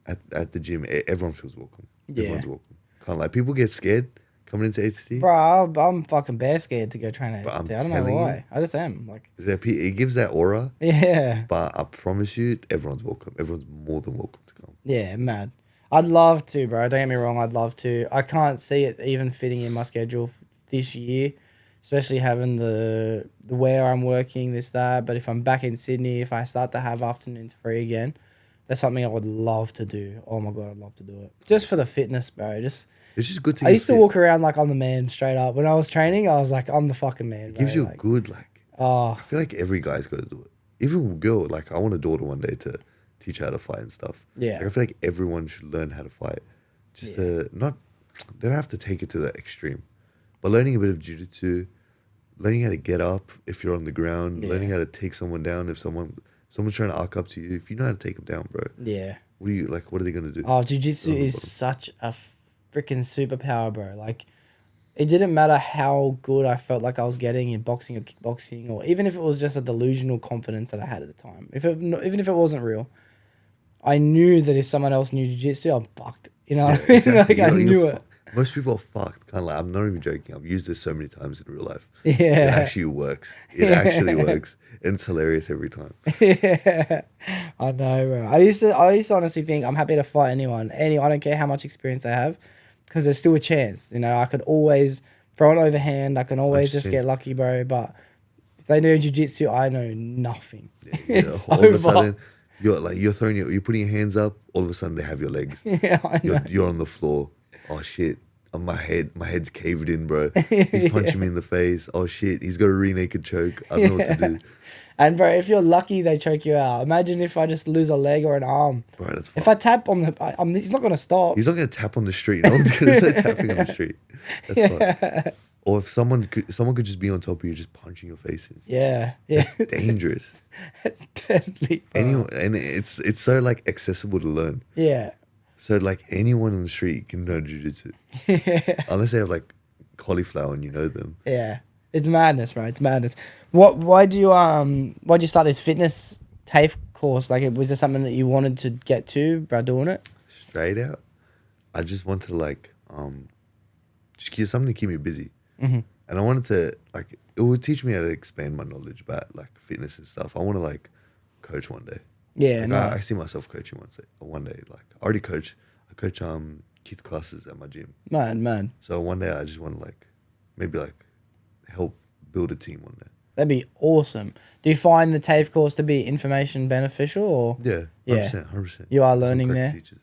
at the gym, everyone feels welcome. Yeah. Everyone's welcome. Can't lie. People get scared coming into ATT. Bro, I'm fucking bear scared to go train at But ATT. I don't know why. I just am. Like, it gives that aura. yeah. But I promise you, everyone's welcome. Everyone's more than welcome to come. Yeah, mad. I'd love to, bro. Don't get me wrong. I'd love to. I can't see it even fitting in my schedule this year, especially having the where I'm working, this, that. But if I'm back in Sydney, if I start to have afternoons free again, that's something I would love to do. Oh my God, I'd love to do it. Just for the fitness, bro. It's just good to I used to walk around like I'm the man straight up. When I was training, I was like, I'm the fucking man. It gives you a good, like, oh, I feel like every guy's got to do it. Even a girl, like, I want a daughter one day to teach her how to fight and stuff. Yeah. Like, I feel like everyone should learn how to fight. Just they don't have to take it to the extreme. But learning a bit of Ju-Jitsu, learning how to get up if you're on the ground, learning how to take someone down if someone's trying to arc up to you. If you know how to take them down, bro. yeah. What are they going to do? Oh, Jiu-Jitsu is such a freaking superpower, bro. Like, it didn't matter how good I felt like I was getting in boxing or kickboxing, or even if it was just a delusional confidence that I had at the time. Even if it wasn't real, I knew that if someone else knew Jiu-Jitsu, I'm fucked. You know what I mean? Exactly. Like, I knew it. Most people are fucked. Kind of like, I'm not even joking. I've used this so many times in real life. Yeah. It actually works. It actually works. And it's hilarious every time. Yeah, I know, bro. I used to honestly think I'm happy to fight anyone. I don't care how much experience they have, because there's still a chance. You know, I could always throw an overhand. I can always just get lucky, bro. But if they know jiu-jitsu, I know nothing. It's all of a over. sudden, you're putting your hands up. All of a sudden, they have your legs. Yeah, I know. You're on the floor. Oh shit! On my head's caved in, bro. He's punching me in the face. Oh shit! He's got a rear naked choke. I don't know what to do. And bro, if you're lucky, they choke you out. Imagine if I just lose a leg or an arm. Bro, that's if I tap on he's not gonna stop. He's not gonna tap on the street. No one's gonna start tapping on the street. That's fine. Or if someone could just be on top of you, just punching your face in. Yeah. It's dangerous. It's deadly. Bro. Anyone, and it's so like accessible to learn. Yeah. So like anyone on the street can know jiu-jitsu. Unless they have like cauliflower and you know them. Yeah. It's madness, bro. It's madness. Why'd you start this fitness TAFE course? Like, was there something that you wanted to get to by doing it? Straight out, I just wanted to like just keep something to keep me busy. Mm-hmm. And I wanted to like, it would teach me how to expand my knowledge about like fitness and stuff. I want to like coach one day. Yeah, like, nice. I see myself coaching one day. Like I already coach. I coach kids classes at my gym. Man. So one day I just want to like maybe like help build a team one day. That'd be awesome. Do you find the TAFE course to be information beneficial or? Yeah, 100%. You are Some learning great there. teachers.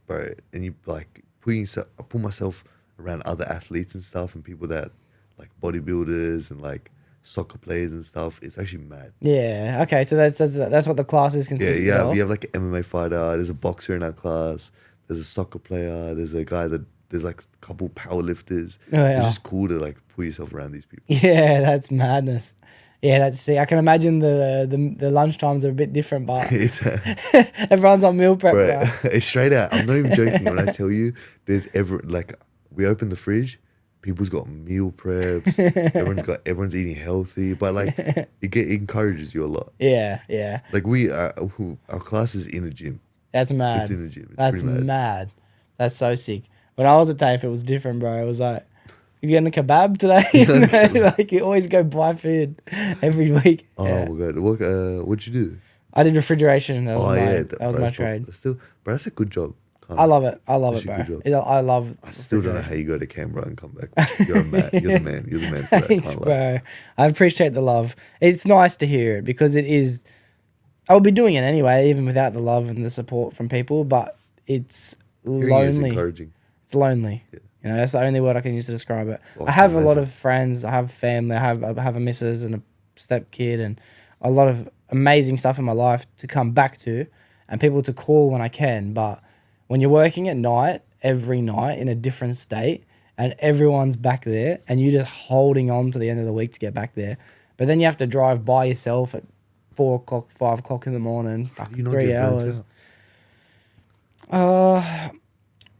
Bro, and you like I put myself around other athletes and stuff and people that like bodybuilders and like soccer players and stuff. It's actually mad. Yeah. Okay. So that's what the classes consist of. We have like an MMA fighter. There's a boxer in our class. There's a soccer player. There's a guy there's like a couple power lifters. Oh, yeah. It's just cool to like put yourself around these people. Yeah, that's madness. Yeah, that's sick. I can imagine the lunch times are a bit different, but everyone's on meal prep, bro. It's straight out. I'm not even joking when I tell you there's we open the fridge, people's got meal preps, everyone's eating healthy, but like it encourages you a lot. Yeah. Like our class is in a gym. That's mad. It's in a gym. It's That's pretty mad. That's so sick. When I was at TAFE, it was different, bro. It was like, you getting a kebab today? You know, like you always go buy food every week. Oh my god! What'd you do? I did refrigeration. That was my bro, trade. But that's a good job. I love it. I love it, That's a bro. good job. I love. I still don't know how you go to Canberra and come back. You're a man. You're the man. You're the man for that. Thanks, Can't lie. bro. I appreciate the love. It's nice to hear it because it is. I would be doing it anyway, even without the love and the support from people. But it's Hearing it is lonely. encouraging. It's lonely. Yeah. You know, that's the only word I can use to describe it. Well, I have I a lot imagine. of friends. I have family. I have a missus and a step kid and a lot of amazing stuff in my life to come back to and people to call when I can. But when you're working at night, every night in a different state and everyone's back there and you're just holding on to the end of the week to get back there. But then you have to drive by yourself at 4 o'clock, 5 o'clock in the morning, How do fucking you not 3 get burnt hours. out?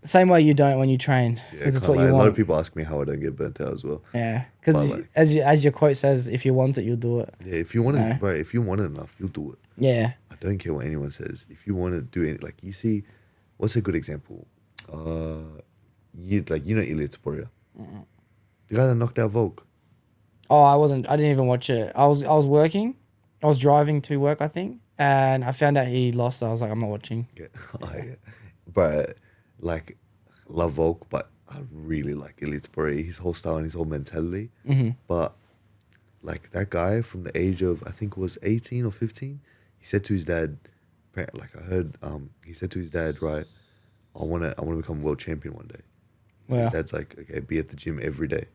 Same way you don't when you train, Yeah, because it's can't what lie. you A lot of want. people ask me how I don't get burnt out as well. Yeah, because But, like- as your quote says, if you want it, you'll do it. Yeah, if you want No. it, bro, if you want it enough, you'll do it. Yeah, I don't care what anyone says. If you want to do it, like you see, what's a good example? You know Elliot Sporia, the guy that knocked out Volk. Oh, I didn't even watch it. I was working. I was driving to work, I think, and I found out he lost. I was like, I'm not watching. Yeah, yeah. But like, love Volk, but I really like Elliot Sporia, his whole style and his whole mentality. Mm-hmm. But like that guy from the age of I think it was 18 or 15, he said to his dad, like I heard, he said to his dad, right, I wanna become world champion one day. Wow. His dad's like, okay, be at the gym every day.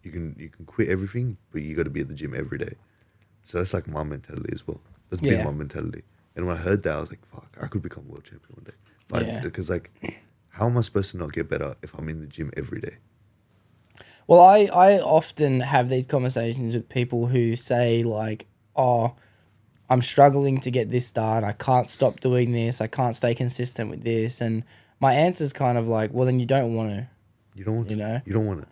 You can quit everything, but you got to be at the gym every day. So that's like my mentality as well. That's been Yeah. my mentality. And when I heard that, I was like, fuck, I could become world champion one day. Yeah. Because like, how am I supposed to not get better if I'm in the gym every day? Well, I often have these conversations with people who say like, oh, I'm struggling to get this done. I can't stop doing this. I can't stay consistent with this. And my answer's kind of like, well, then you don't want to. You don't want You to. know? You don't want it,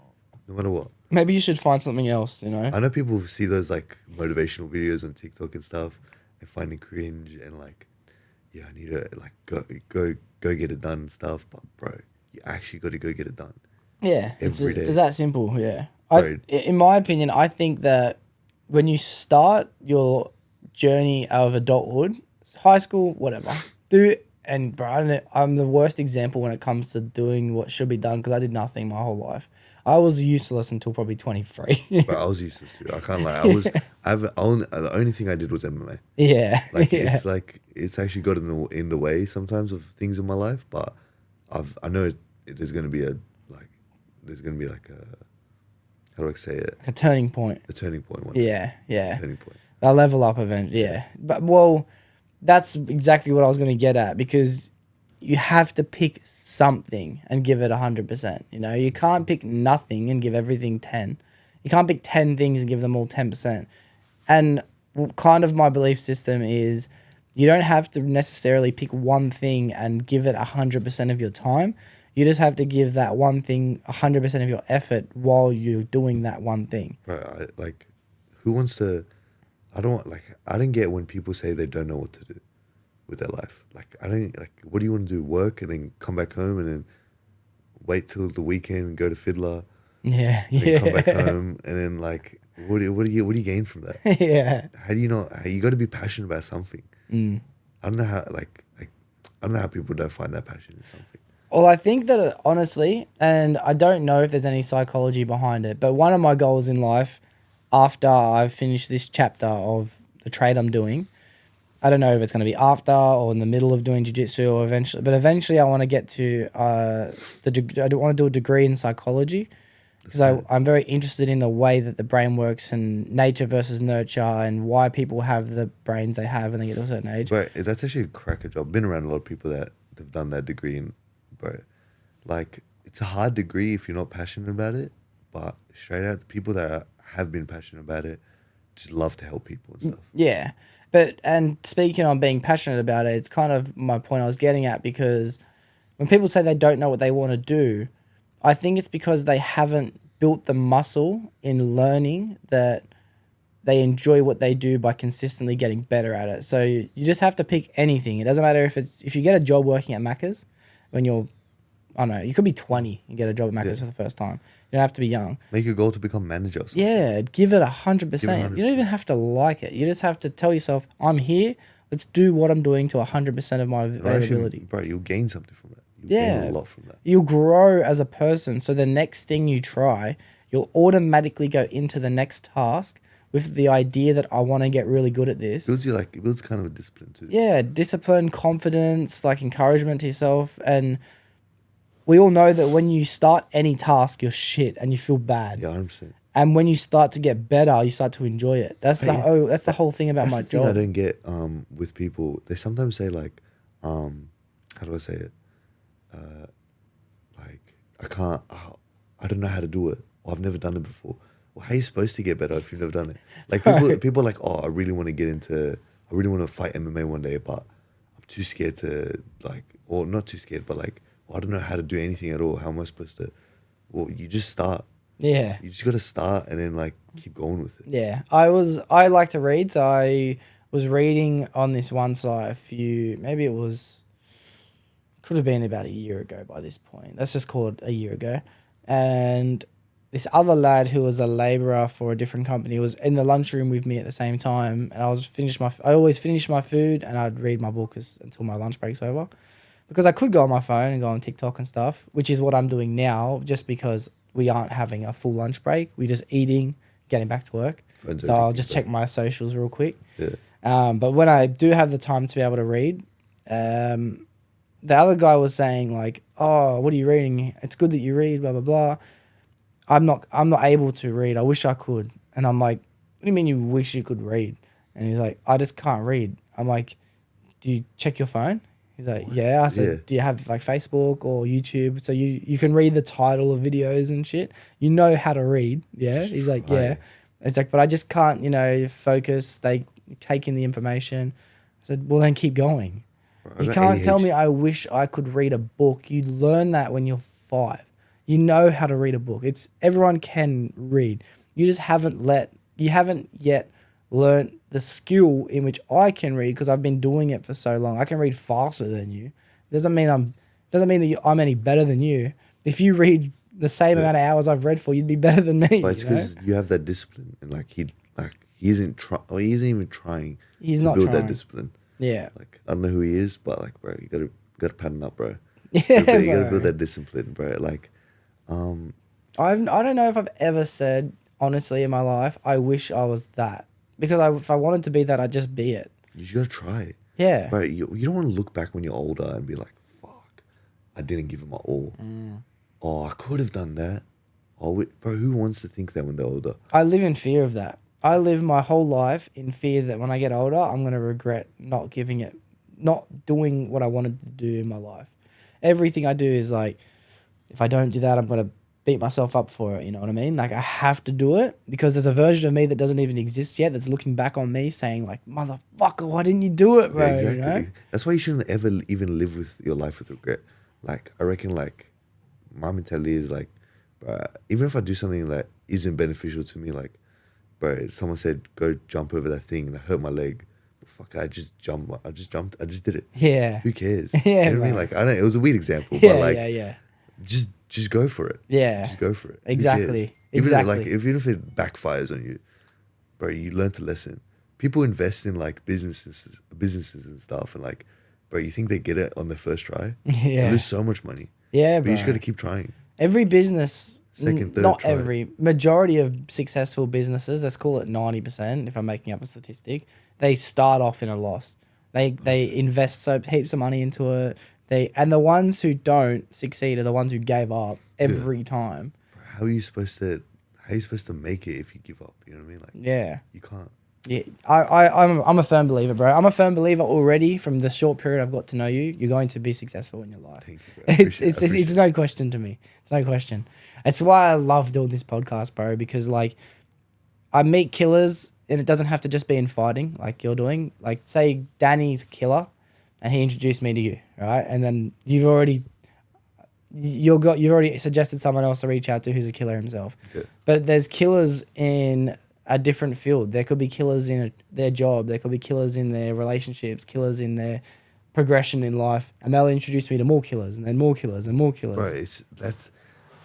no matter what. Maybe you should find something else, you know? I know people who see those like motivational videos on TikTok and stuff and find it cringe and like, yeah, I need to like go get it done and stuff. But bro, you actually got to go get it done. Yeah, Every day. it's that simple. Yeah, Right. in my opinion, I think that when you start your journey of adulthood, high school, whatever, and bro, I'm the worst example when it comes to doing what should be done because I did nothing my whole life. I was useless until probably 23. But I was useless too. I can't lie. The only thing I did was MMA. Yeah, Like yeah. it's actually got in the way sometimes of things in my life, but I know there's gonna be like a, how do I say it? A turning point. A turning point one day. Yeah, yeah. Turning point. A level up event, yeah. But well, that's exactly what I was going to get at because you have to pick something and give it 100%. You know, you can't pick nothing and give everything 10. You can't pick 10 things and give them all 10%. And kind of my belief system is you don't have to necessarily pick one thing and give it 100% of your time. You just have to give that one thing 100% of your effort while you're doing that one thing. Right. Who wants to? I don't get when people say they don't know what to do with their life. What do you want to do? Work and then come back home and then wait till the weekend and go to Fiddler. Yeah, And yeah. then come back home and then what do you gain from that? Yeah. How do you not? You got to be passionate about something. Mm. I don't know how I don't know how people don't find that passion in something. Well, I think that honestly, and I don't know if there's any psychology behind it, but one of my goals in life after I've finished this chapter of the trade I'm doing, I don't know if it's going to be after or in the middle of doing jiu-jitsu or eventually I want to get to I want to do a degree in psychology because I'm very interested in the way that the brain works and nature versus nurture and why people have the brains they have when they get to a certain age. But that's actually a cracker job. I've been around a lot of people that have done that degree in. Bro, it's a hard degree if you're not passionate about it, but straight out, the people that have been passionate about it just love to help people and stuff. Yeah. And speaking on being passionate about it, it's kind of my point I was getting at because when people say they don't know what they want to do, I think it's because they haven't built the muscle in learning that they enjoy what they do by consistently getting better at it. So you just have to pick anything. It doesn't matter if you get a job working at Macca's when you're, I don't know, you could be 20 and get a job at Macca's for the first time. You don't have to be young. Make your goal to become manager or something. Yeah, give it 100%. You don't even have to like it. You just have to tell yourself, I'm here. Let's do what I'm doing to 100% of my availability. Bro, you'll gain something from that. You'll gain a lot from that. You'll grow as a person. So the next thing you try, you'll automatically go into the next task with the idea that I want to get really good at this. It builds kind of a discipline too. Yeah, discipline, confidence, encouragement to yourself. And we all know that when you start any task, you're shit and you feel bad. Yeah, 100%. And when you start to get better, you start to enjoy it. That's the whole thing about my job. I don't get with people. They sometimes say how do I say it? I don't know how to do it. Or I've never done it before. Well, how are you supposed to get better if you've never done it? People are like, oh, I really want to fight MMA one day, but I'm too scared to or not too scared, but I don't know how to do anything at all. How am I supposed to? Well, you just start. Yeah. You just got to start and then keep going with it. Yeah. I like to read, so I was reading on this one site could have been about a year ago by this point. Let's just call it a year ago. And this other lad who was a labourer for a different company was in the lunchroom with me at the same time. And I always finish my food and I'd read my book until my lunch break's over. Because I could go on my phone and go on TikTok and stuff, which is what I'm doing now, just because we aren't having a full lunch break. We're just eating, getting back to work. So I'll just check my socials real quick. Yeah. But when I do have the time to be able to read, the other guy was saying oh, what are you reading? It's good that you read, blah, blah, blah. I'm not able to read. I wish I could. And I'm like, what do you mean you wish you could read? And he's like, I just can't read. I'm like, do you check your phone? He's like, yeah. I said, do you have Facebook or YouTube? So you can read the title of videos and shit. You know how to read. Yeah. He's like, yeah. It's but I just can't, focus. They take in the information. I said, well, then keep going. You can't tell me I wish I could read a book. You learn that when you're 5. You know how to read a book. Everyone can read. You just haven't yet learned the skill in which I can read because I've been doing it for so long. I can read faster than you. Doesn't mean that I'm any better than you. If you read the same amount of hours I've read for, you'd be better than me. But it's because you have that discipline, and like he isn't he isn't even trying. He's to not build trying. that discipline. Yeah. Like I don't know who he is, but like, bro, you gotta pattern up, bro. Yeah, You gotta bro. build that discipline, bro. Like, I don't know if I've ever said honestly in my life I wish I was that, because if I wanted to be that, I'd just be it. you just gotta try it. Yeah. Bro, you don't want to look back when you're older and be like, fuck, I didn't give it my all. Oh, I could have done that. Oh, bro, who wants to think that when they're older? I live in fear of that. I live my whole life in fear that when I get older, I'm going to regret not doing what I wanted to do in my life. Everything I do is like, if I don't do that, I'm going to beat myself up for it. You know what I mean? Like, I have to do it because there's a version of me that doesn't even exist yet that's looking back on me saying like, motherfucker, why didn't you do it, bro? Yeah, exactly. You know? That's why you shouldn't ever even live with your life with regret. Like, I reckon, like, my mentality is like, bro, even if I do something that isn't beneficial to me, like, bro, someone said, go jump over that thing and I hurt my leg. Fuck, I just jumped. I just did it. Yeah. Who cares? Yeah, You know what I mean? bro. Like, I know it was a weird example, Yeah, but like, yeah. just go for it. Yeah. Just go for it. Who Exactly. cares? Even Exactly. even if it backfires on you, bro, you learned a lesson. People invest in like businesses and stuff, and like, bro, you think they get it on their first try? Yeah. They lose so much money. Yeah, But bro. you just got to keep trying. Every business, Second, third not try. every, majority of successful businesses, let's call it 90%, if I'm making up a statistic, they start off in a loss. They invest heaps of money into it. And the ones who don't succeed are the ones who gave up every time. Bro, how are you supposed to make it if you give up? You know what I mean? Like, Yeah. you can't. Yeah, I'm a firm believer, bro. I'm a firm believer already from the short period I've got to know you. You're going to be successful in your life. Thank you, bro. I It's appreciate no question to me. It's no question. It's why I love doing this podcast, bro, because like I meet killers and it doesn't have to just be in fighting like you're doing. Like say Danny's a killer and he introduced me to you, right? And then you've already suggested someone else to reach out to who's a killer himself. Yeah. But there's killers in a different field. There could be killers in their job. There could be killers in their relationships, killers in their progression in life. And they'll introduce me to more killers and then more killers and more killers. Bro, that's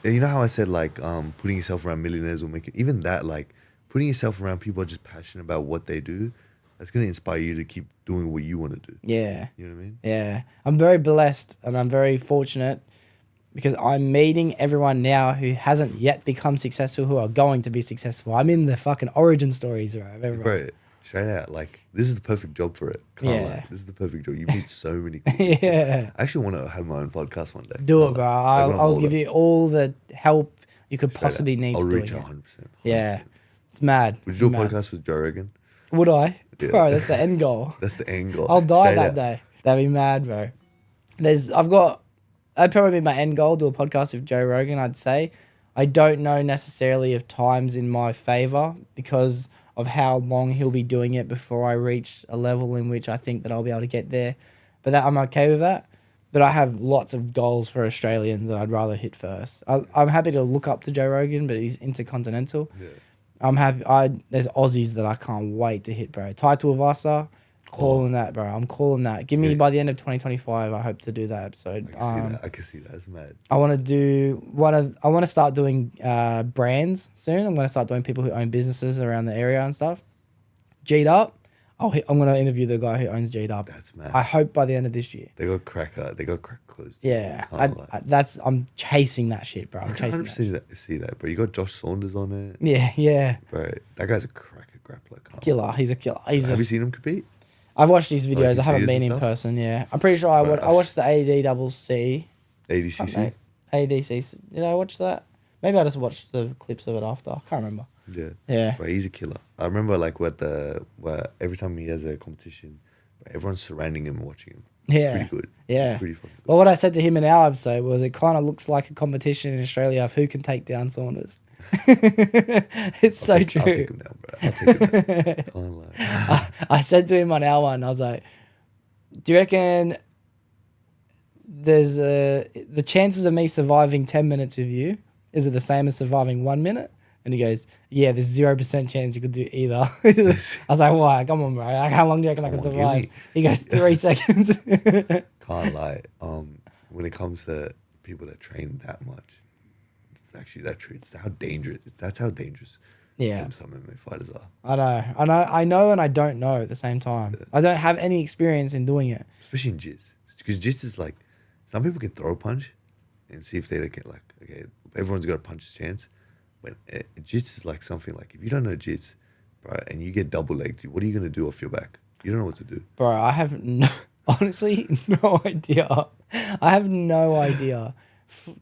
you know how I said like putting yourself around millionaires will make it, even that, like putting yourself around people who are just passionate about what they do, that's gonna inspire you to keep doing what you want to do. Yeah. You know what I mean? Yeah. I'm very blessed and I'm very fortunate because I'm meeting everyone now who hasn't yet become successful, who are going to be successful. I'm in the fucking origin stories, right, of everyone. Bro, straight out, like this is the perfect job for it. Can't Yeah. lie. This is the perfect job. You meet so many cool people. Yeah. I actually want to have my own podcast one day. Do it, bro. Like, when I'm I'll older. give you all the help you could Straight out. possibly need I'll to do reach it. out 100%. Yeah. It's mad. Would you do a It's mad. podcast with Joe Rogan? Would I? Yeah. Bro, that's the end goal. That's the angle. I'll die Straight that out. day. That'd be mad, bro. That'd probably be my end goal, do a podcast with Joe Rogan, I'd say. I don't know necessarily if time's in my favor because of how long he'll be doing it before I reach a level in which I think that I'll be able to get there. But I'm okay with that. But I have lots of goals for Australians that I'd rather hit first. I'm happy to look up to Joe Rogan, but he's intercontinental. Yeah. I'm happy. There's Aussies that I can't wait to hit, bro. Tate calling that, bro. I'm calling that. Give me Yeah. by the end of 2025. I hope to do that episode. I can see that. It's mad. I want to start doing brands soon. I'm going to start doing people who own businesses around the area and stuff. G'd Up. I'm going to interview the guy who owns G'd Up. That's mad. I hope by the end of this year. They got crack clothes. Yeah, Can't lie. I'm chasing that shit, bro. I'm I can chasing that. 100% see that, bro. You got Josh Saunders on it. Yeah. Bro, that guy's a cracker grappler. Can't lie. Killer. He's a killer. Have you seen him compete? I've watched these videos. his I haven't videos been and in stuff? person. Yeah, I'm pretty sure I watched the ADCC. ADCC? ADCC. Did I watch that? Maybe I just watched the clips of it after. I can't remember. Yeah. Yeah. Bro, he's a killer. I remember like where every time he has a competition, bro, everyone's surrounding him and watching him. It's Yeah. pretty good. Yeah. It's pretty fucking good. Well, what I said to him in our episode was it kind of looks like a competition in Australia of who can take down Saunders. It's so true. I'll take him down, bro. I'll take him down. Can't lie. I said to him on our one, I was like, do you reckon there's the chances of me surviving 10 minutes with you, is it the same as surviving 1 minute? And he goes, yeah, there's 0% chance you could do either. I was like, why? Come on, bro. Like, how long do you reckon I can Come on, survive? give me- He goes, 3 seconds. Can't lie. When it comes to people that train that much, It's actually that true. It's how dangerous. That's how dangerous. Yeah. Some MMA fighters are. I know, and I don't know at the same time. I don't have any experience in doing it. Especially in jits, because jits is like, some people can throw a punch, and see if they get like, okay, everyone's got a puncher's chance. When jits is like something like, if you don't know jits, bro, and you get double legged, what are you gonna do off your back? You don't know what to do, Bro, I have honestly no idea. I have no idea.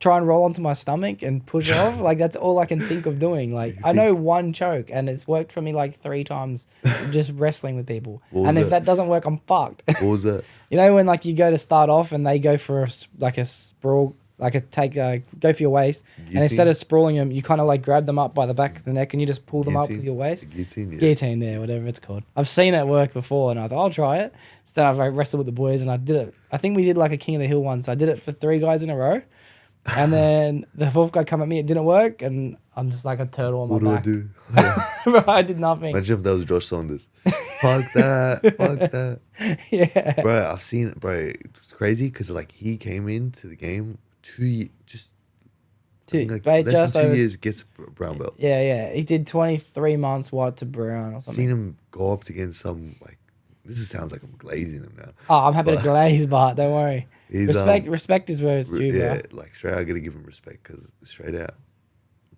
Try and roll onto my stomach and push off. Like, that's all I can think of doing. Like, I know one choke, and it's worked for me like 3 times just wrestling with people. And if that doesn't work, I'm fucked. What was that? You know when like you go to start off and they go for a sprawl, like go for your waist, and instead of sprawling them, you kind of like grab them up by the back of the neck and you just pull them up with your waist. Guillotine, yeah. Guillotine, there, whatever it's called. I've seen it work before, and I thought I'll try it. So then I've like wrestled with the boys, and I did it. I think we did like a King of the Hill once. I did it for 3 guys in a row. And then the 4th guy come at me, it didn't work, and I'm just like a turtle on my back. What do I do? Bro, I did nothing. Imagine if that was Josh Saunders. Fuck that. Fuck that. Yeah. Bro, I've seen it, bro. It's crazy because like he came into the game 2 years, like less than 2 years, gets brown belt. Yeah. He did 23 months white to brown or something. Seen him go up against some, like, sounds like I'm glazing him now. Oh, I'm happy to glaze, but don't worry. Respect is where it's due, yeah, bro. like straight out, I gotta give him respect because straight out,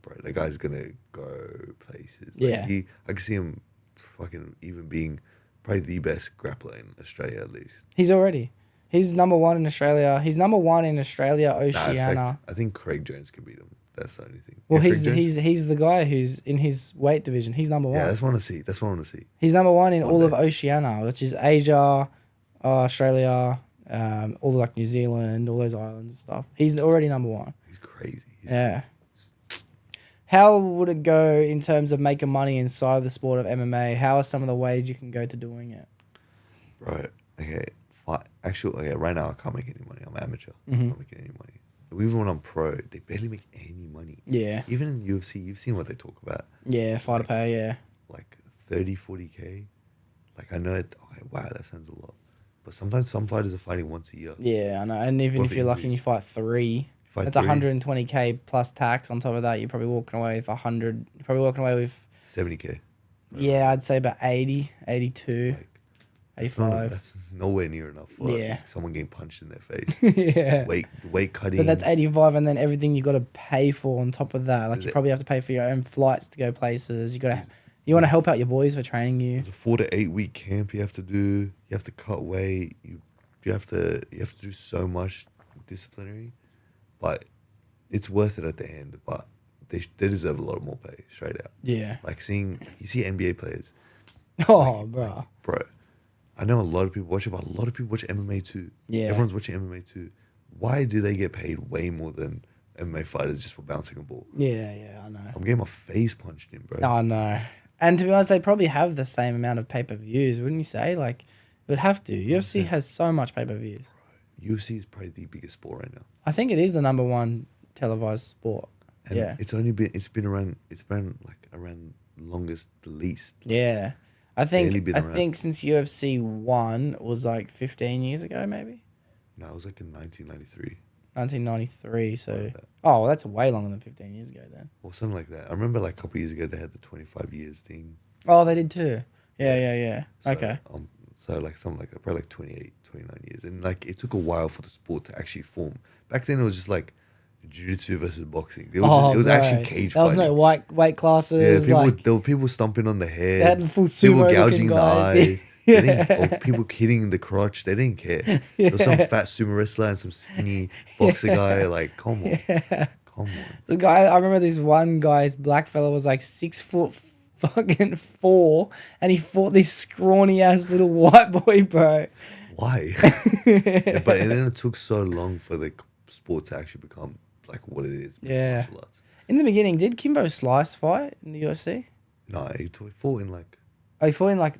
bro, that guy's gonna go places. Like, Yeah. I can see him fucking even being probably the best grappler in Australia at least. He's number 1 in Australia. He's number 1 in Australia, Nah, in Oceania. fact, I think Craig Jones can beat him. That's the only thing. Well, Yeah, he's the guy who's in his weight division. He's number 1. Yeah, that's what I want to see. That's what I want to see. He's number 1 in One all day. of Oceania, which is Asia, Australia, all of like New Zealand, all those islands and stuff. He's already number 1. He's crazy. Yeah. How would it go in terms of making money inside the sport of MMA? How are some of the ways you can go to doing it? Bro, okay. Actually, okay, right now I can't make any money. I'm amateur. Mm-hmm. I'm not making any money. Even when I'm pro, they barely make any money. Yeah. Even in UFC, you've seen what they talk about. Yeah, fighter pay, yeah. Like 30, 40K. Like, I know it. Okay, wow, that sounds a lot. But sometimes some fighters are fighting once a year. Yeah, I know. And even What if if you're it lucky and you fight 3, Fight that's 3, 120K plus tax. On top of that, you're probably walking away with 100. You're probably walking away with, 70K. yeah, I'd say about 80, 82, Like, 85. That's nowhere near enough for Yeah. like, someone getting punched in their face. Yeah. weight cutting. But that's 85, and then everything you got to pay for on top of that. Like, you probably have to pay for your own flights to go places. You want to help out your boys for training you. There's a 4 to 8 week camp you have to do. You have to cut weight. You have to do so much disciplinary, but it's worth it at the end. But they deserve a lot more pay, straight out. Yeah. Like you see NBA players. Oh, bro. Bro, I know a lot of people watch it, but a lot of people watch MMA too. Yeah. Everyone's watching MMA too. Why do they get paid way more than MMA fighters just for bouncing a ball? Yeah, I know. I'm getting my face punched in, bro. Oh, no. And to be honest, they probably have the same amount of pay-per-views, wouldn't you say? Like, it would have to. UFC has so much pay-per-views. UFC is probably the biggest sport right now. I think it is the number 1 televised sport. And Yeah. it's been around longest, the least. Yeah. I Barely been around. think since UFC 1 was like 15 years ago, maybe? No, it was like in 1993 1993, so... Like that. Oh, well, that's way longer than 15 years ago then. or something like that. I remember like a couple years ago they had the 25 years thing. Oh, they did too. Yeah. So, Okay. So like something like that, probably like 28, 29 years. And like it took a while for the sport to actually form. Back then it was just like Jiu-Jitsu versus boxing. It was bro. actually cage There was fighting. no weight classes. Yeah, like, there were people stomping on the head. they had the full People sumo gouging the guys. eye. Yeah. They didn't, or people hitting the crotch. They didn't care. There was some fat sumo wrestler and some skinny boxer guy. Like, come on. Come on. The guy, I remember this one guy's black fella was like 6'4", and he fought this scrawny ass little white boy, bro. Why? Yeah, but and then it took so long for the sport to actually become like what it is. Mixed Yeah. martial arts. In the beginning, did Kimbo Slice fight in the UFC? No, he fought in like Oh, he fought in like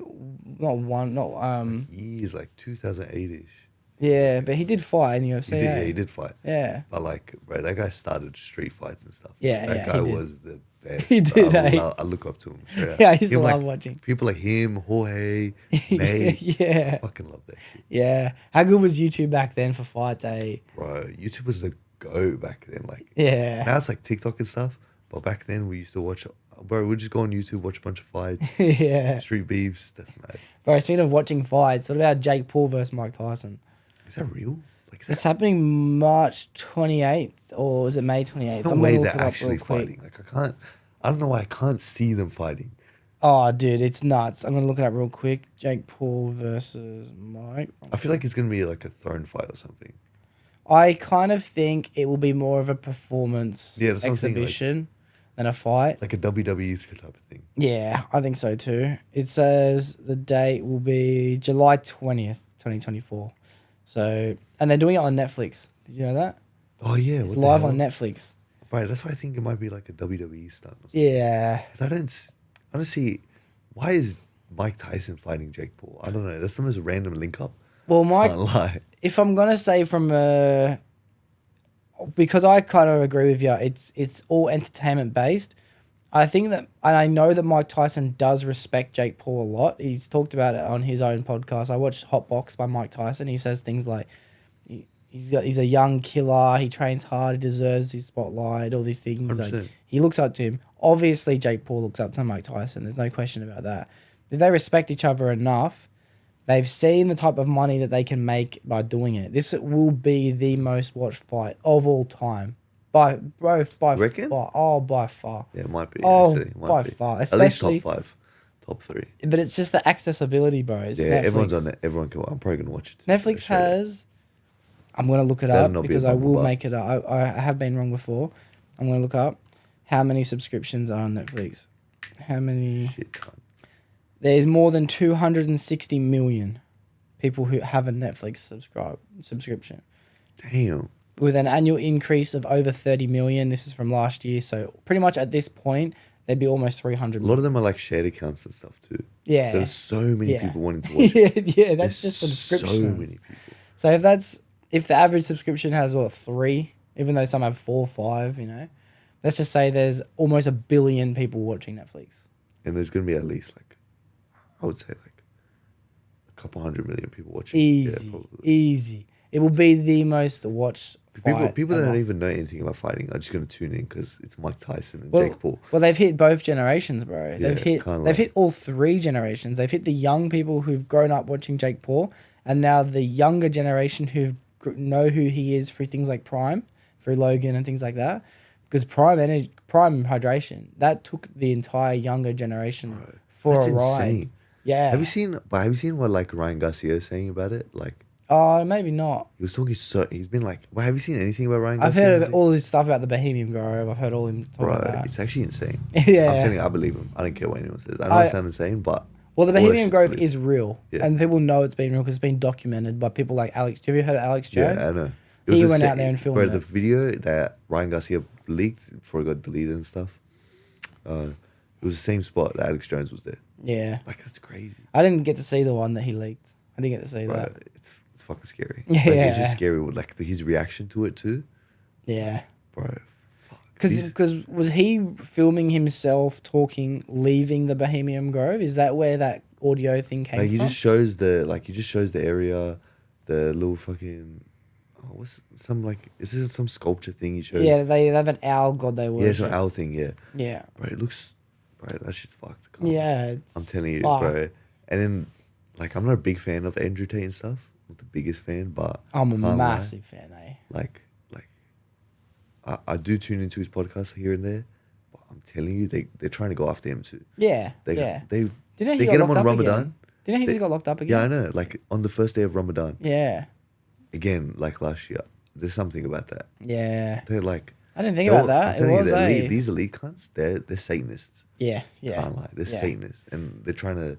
years, like 2008-ish. yeah, but he did fight in the UFC. He did fight. Yeah. But like, bro, that guy started street fights and stuff. Yeah, that yeah, guy he did. was the best. He did, I look up to him. Straight out. Yeah, I used to Him, love watching. people like him, Jorge, Nate. Yeah. Fucking love that shit, Yeah. How good was YouTube back then for fights, eh? bro. YouTube was the go back then. Like Yeah. now it's like TikTok and stuff. But back then we used to watch. Bro, we'd just go on YouTube, watch a bunch of fights, Yeah. street beefs. That's mad. Bro, speaking of watching fights, what about Jake Paul versus Mike Tyson? Is that real? Like, is It's that happening March 28th, or is it May 28th? no I'm way gonna look they're it up actually real quick. fighting? Like I don't know why I can't see them fighting. Oh, dude, it's nuts. I'm gonna look it up real quick. Jake Paul versus Mike. I feel like it's gonna be like a throne fight or something. I kind of think it will be more of a performance Yeah, that's what I'm thinking, like- exhibition than a fight. Like a WWE type of thing. Yeah, I think so too. It says the date will be July 20th, 2024. So, and they're doing it on Netflix. Did you know that? Oh yeah, It's what the live hell? on Netflix. Right, that's why I think it might be like a WWE stunt. Or something. Yeah. 'Cause I don't see why is Mike Tyson fighting Jake Paul? I don't know. That's the most random link up. Well, Mike, Can't lie. if I'm gonna say from because I kind of agree with you, it's all entertainment based. I think that, and I know that Mike Tyson does respect Jake Paul a lot. He's talked about it on his own podcast. I watched Hot Box by Mike Tyson. He says things like, he's a young killer. He trains hard. He deserves his spotlight. All these things. Like, 100%. he looks up to him. Obviously, Jake Paul looks up to Mike Tyson. There's no question about that. If they respect each other enough, they've seen the type of money that they can make by doing it. This will be the most watched fight of all time. By Reckon? far. Oh, by far. Yeah, it might be. Oh, actually. It might by be. far. At least Especially- top 5, top 3. But it's just the accessibility, bro. It's Yeah, Netflix. everyone's on it. Everyone can. I'm probably gonna watch it. Netflix Straight away. has. I'm gonna look it Better up not be a because I will bumble make it up. I have been wrong before. I'm gonna look up how many subscriptions are on Netflix. How many? Shit ton. There's more than 260 million people who have a Netflix subscription, Damn. with an annual increase of over 30 million. This is from last year, so pretty much at this point there'd be almost 300 A lot of them are like shared accounts and stuff too. Yeah. So there's so many Yeah. people wanting to watch it. yeah, that's There's just the so subscriptions. many people. So if the average subscription has 3, even though some have 4, 5, let's just say there's almost 1 billion people watching Netflix. And there's gonna be at least like, I would say like a couple 100 million people watching. Easy, Yeah, probably. easy. It will be the most watched fight. People that ever. don't even know anything about fighting are just gonna tune in because it's Mike Tyson and Well, Jake Paul. well, they've hit both generations, bro. Yeah, They've hit kinda like- all 3 generations. They've hit the young people who've grown up watching Jake Paul, and now the younger generation who know who he is through things like Prime, through Logan and things like that. Because Prime hydration, that took the entire younger generation for That's a ride. insane. Yeah. Have you seen what like Ryan Garcia is saying about it? Like Maybe not. he was talking he's been like, well, have you seen anything about Ryan I've Garcia? heard of all this stuff about the Bohemian Grove. I've heard all him talk Bro, about it's that. actually insane. Yeah. I'm telling you, I believe him. I don't care what anyone says. I know I- it sounds insane, but Well, the all that Bohemian shit's Grove believed. is real. Yeah. And people know it's been real because it's been documented by people like Alex. Have you heard of Alex Jones? Yeah, I know. He the went out same- there and filmed bro, it. the video that Ryan Garcia leaked before it got deleted and stuff. It was the same spot that Alex Jones was there. Yeah. Like that's crazy. I didn't get to see the one that he leaked. I didn't get to see Bro, that. it's fucking scary. Yeah. Like, it's just scary with like his reaction to it too. Yeah. Bro, fuck. These- Because was he filming himself talking, leaving the Bohemian Grove? Is that where that audio thing came like he from? just shows the area, the little fucking what's some like is this some sculpture thing he shows? Yeah, they have an owl god they worship. Yeah, some owl thing, yeah. Yeah. Bro, it looks that shit's fucked. Yeah, it's I'm telling you, fucked. bro. And then like I'm not a big fan of Andrew Tate and stuff. Not the biggest fan, but I'm a can't lie. massive fan, eh? Like I do tune into his podcast here and there, but I'm telling you, they're trying to go after him too. Yeah, They yeah. they Did you know he they got get him locked on up Ramadan. again? Did you know he just got locked up Yeah, I again? know. Like on the first day of Ramadan, Yeah, again, like last year. There's something about that. yeah. They're like I didn't think about that. It was these elite cunts. They're Satanists. yeah, yeah. Can't lie. They're yeah. Satanists, and they're trying to.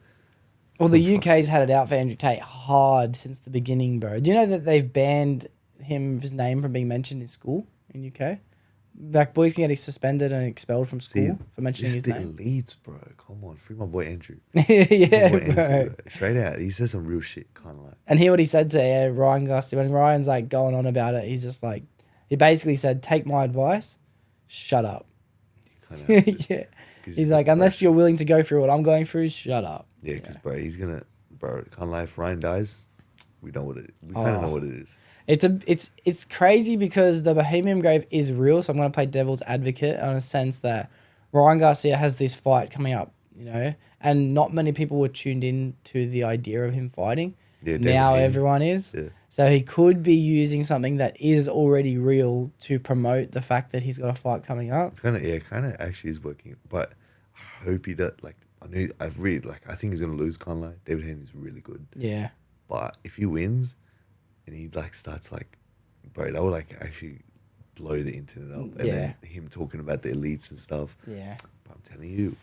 Well, the Some fuck- UK's had it out for Andrew Tate hard since the beginning, bro. Do you know that they've banned his name from being mentioned in school in UK? Like boys can get suspended and expelled from See, school for mentioning it's his the name. elites, bro. Come on, free my boy Andrew. Yeah, My boy bro. Andrew, straight out. He says some real shit. Can't lie. And hear what he said to Ryan Garcia. When Ryan's like going on about it, he's just like, he basically said, "Take my advice, shut up." Kinda have to. Yeah. 'Cause He's like, unless you're willing to go through what I'm going through, shut up. Yeah, because bro, he's gonna, bro. Can't lie. If Ryan dies, we know what it is. We kind of know what it is. It's crazy because the Bohemian Grave is real. So I'm gonna play devil's advocate in a sense that Ryan Garcia has this fight coming up, you know, and not many people were tuned in to the idea of him fighting. Yeah, now definitely. everyone is. Yeah. So he could be using something that is already real to promote the fact that he's got a fight coming up. It's kind of actually is working, but I hope he does. Like, I think he's gonna lose. Can't lie. David Haney's really good, Yeah. but if he wins, and he like starts like, bro, that would like actually blow the internet up. And then him talking about the elites and stuff. Yeah. But I'm telling you,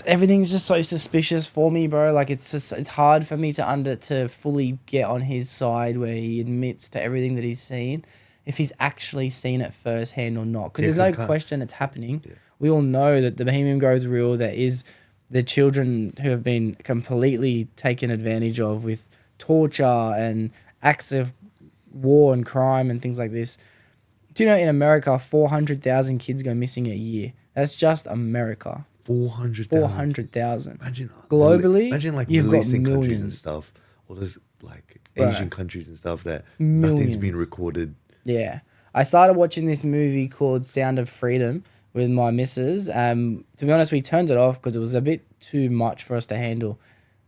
Everything's just so suspicious for me, bro. Like it's hard for me to fully get on his side where he admits to everything that he's seen, if he's actually seen it firsthand or not. Because there's no question it's happening. Yeah. We all know that the Bohemian Grove is real. There is the children who have been completely taken advantage of with torture and acts of war and crime and things like this. Do you know in America, 400,000 kids go missing a year? That's just America. 400,000. Imagine globally. Imagine like you've Middle got Eastern countries and millions. stuff, all those like Right. Asian countries and stuff that Millions. nothing's been recorded. Yeah. I started watching this movie called Sound of Freedom with my missus. To be honest, we turned it off because it was a bit too much for us to handle.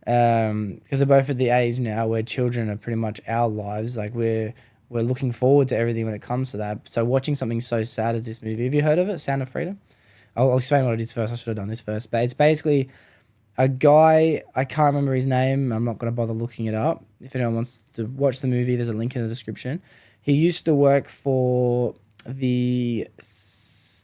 Because we're both at the age now where children are pretty much our lives. Like we're looking forward to everything when it comes to that. So watching something so sad as this movie. Have you heard of it, Sound of Freedom? I'll explain what it is first. I should have done this first. But it's basically a guy, I can't remember his name. I'm not going to bother looking it up. If anyone wants to watch the movie, there's a link in the description. He used to work for an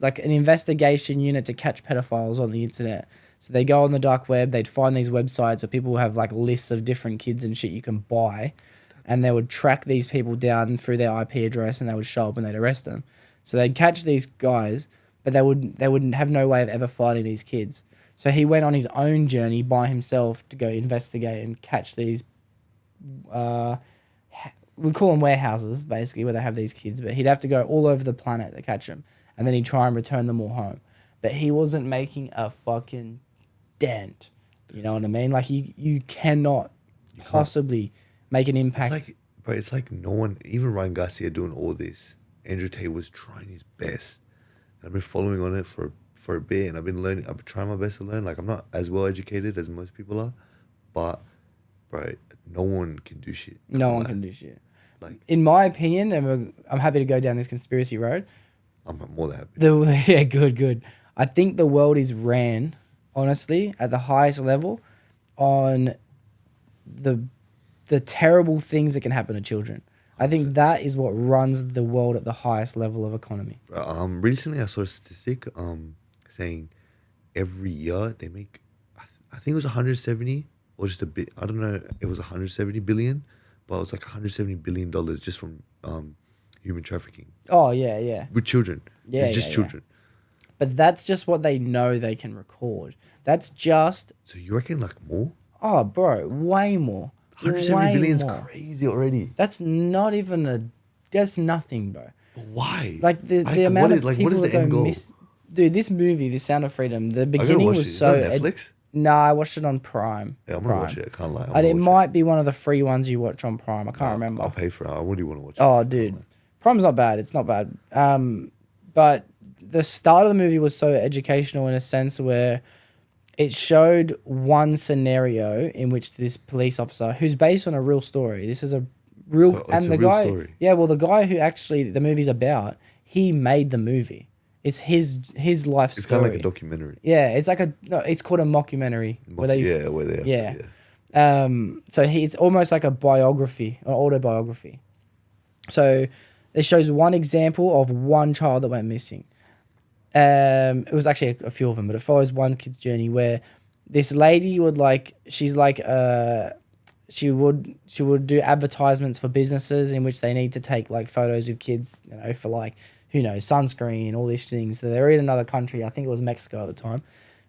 investigation unit to catch pedophiles on the internet. So they go on the dark web, they'd find these websites where people have like lists of different kids and shit you can buy. And they would track these people down through their IP address and they would show up and they'd arrest them. So they'd catch these guys, but they wouldn't have no way of ever finding these kids. So he went on his own journey by himself to go investigate and catch these, we call them warehouses, basically, where they have these kids. But he'd have to go all over the planet to catch them. And then he'd try and return them all home. But he wasn't making a fucking dent. You know what I mean? Like, you cannot possibly make an impact. It's like no one, even Ryan Garcia doing all this, Andrew Tate was trying his best. I've been following on it for a bit, and I've been trying my best to learn. Like, I'm not as well educated as most people are, but, bro, no one can do shit. No one can do shit. Like, in my opinion, and I'm happy to go down this conspiracy road. I'm more than happy. Yeah, good. I think the world is ran, honestly, at the highest level on the terrible things that can happen to children. I think that is what runs the world at the highest level of economy. Recently I saw a statistic saying every year they make, I think it was 170 or just a bit, I don't know, it was 170 billion, but it was like $170 billion just from human trafficking. Oh, yeah. With children. Yeah, it's just children. But that's just what they know they can record. That's just... So you reckon like more? Oh, bro, way more. 170 billion is crazy already. That's not even that's nothing, bro. But why? Like the amount of people what is that the end go goal? Dude, this movie, The Sound of Freedom, the beginning was Is so... that Netflix? Nah, I watched it on Prime. Yeah, I'm going to watch it. I can't lie. And it might be one of the free ones you watch on Prime. I can't remember. I'll pay for it. I really want to watch it. Oh, dude. Prime's not bad. It's not bad. But the start of the movie was so educational in a sense where it showed one scenario in which this police officer, who's based on a real story, this is a real... So and it's the a real guy... story. Yeah, well, the guy who actually the movie's about, he made the movie. It's his life story. It's kind of like a documentary. Yeah, it's like it's called a mockumentary. So it's almost like a biography, an autobiography. So it shows one example of one child that went missing. It was actually a few of them, but it follows one kid's journey where this lady would she would do advertisements for businesses in which they need to take like photos of kids, you know, for like, who knows, sunscreen, all these things. So they're in another country. I think it was Mexico at the time.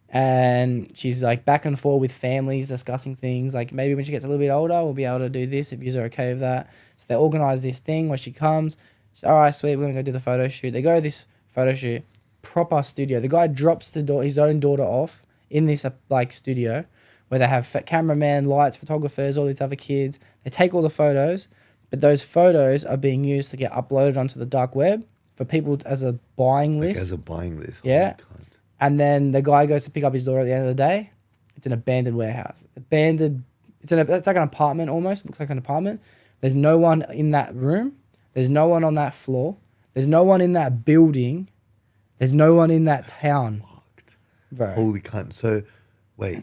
And she's like back and forth with families discussing things like maybe when she gets a little bit older, we'll be able to do this if you're okay with that. So they organize this thing where she comes. She's, all right, sweet, we're going to go do the photo shoot. They go to this photo shoot, proper studio. The guy drops his own daughter off in this like studio where they have cameraman, lights, photographers, all these other kids. They take all the photos. but those photos are being used to get uploaded onto the dark web for people as a buying Like list. as a buying list. Yeah. Holy cunt. And then the guy goes to pick up his daughter at the end of the day. It's an abandoned warehouse. It's like an apartment almost. It looks like an apartment. There's no one in that room. There's no one on that floor. There's no one in that building. There's no one in that town. Fucked. Bro. Holy cunt. So, wait.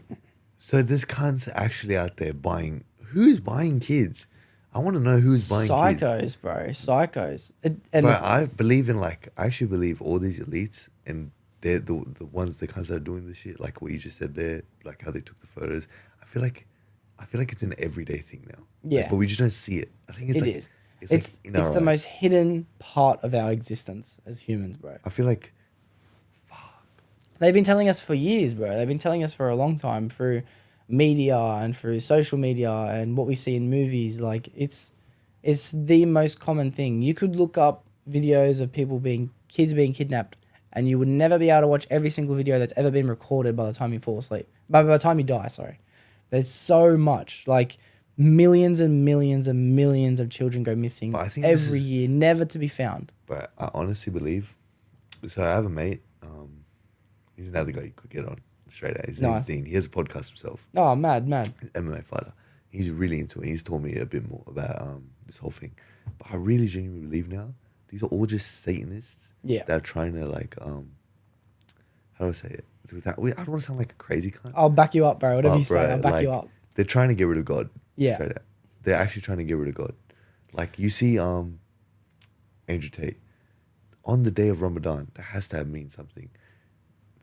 So this cunt's actually out there buying. Who's buying kids? I want to know who's buying kids. Psychos, bro. Psychos. Bro, I believe in I actually believe all these elites and they're the ones, the cunts that are doing this shit, like what you just said there, like how they took the photos. I feel like it's an everyday thing now. Yeah. Like, but we just don't see it. I think It is. It's the most hidden part of our existence as humans, bro. I feel like They've been telling us for years, bro. They've been telling us for a long time through media and through social media and what we see in movies. Like it's the most common thing. You could look up videos of kids being kidnapped, and you would never be able to watch every single video that's ever been recorded by the time you fall asleep. By the time you die, sorry. There's so much. Like millions and millions and millions of children go missing But I think every year, never to be found. but I honestly believe. So I have a mate. He's another guy you could get on straight out. His name's Dean. He has a podcast himself. Oh, mad. He's an MMA fighter. He's really into it. He's told me a bit more about this whole thing. But I really genuinely believe now these are all just Satanists. Yeah. That are trying to how do I say it? I don't want to sound like a crazy cunt. I'll back you up, bro. Whatever But, you say, bro, I'll back you up. They're trying to get rid of God. Yeah. Straight out. They're actually trying to get rid of God. Like you see Andrew Tate. On the day of Ramadan, that has to have mean something.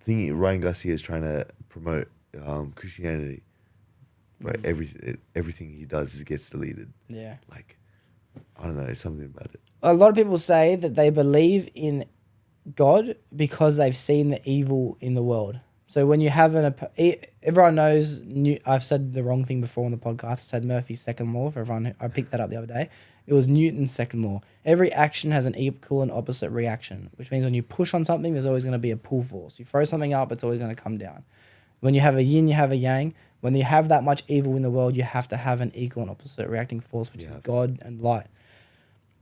Ryan Garcia is trying to promote Christianity. Right, everything he does gets deleted. Yeah. Like, I don't know, it's something about it. A lot of people say that they believe in God because they've seen the evil in the world. So when you have everyone knows, I've said the wrong thing before on the podcast. I said Murphy's second law for everyone. I picked that up the other day. It was Newton's second law. Every action has an equal and opposite reaction, which means when you push on something, there's always going to be a pull force. You throw something up, it's always going to come down. When you have a yin, you have a yang. When you have that much evil in the world, you have to have an equal and opposite reacting force, which is God and light.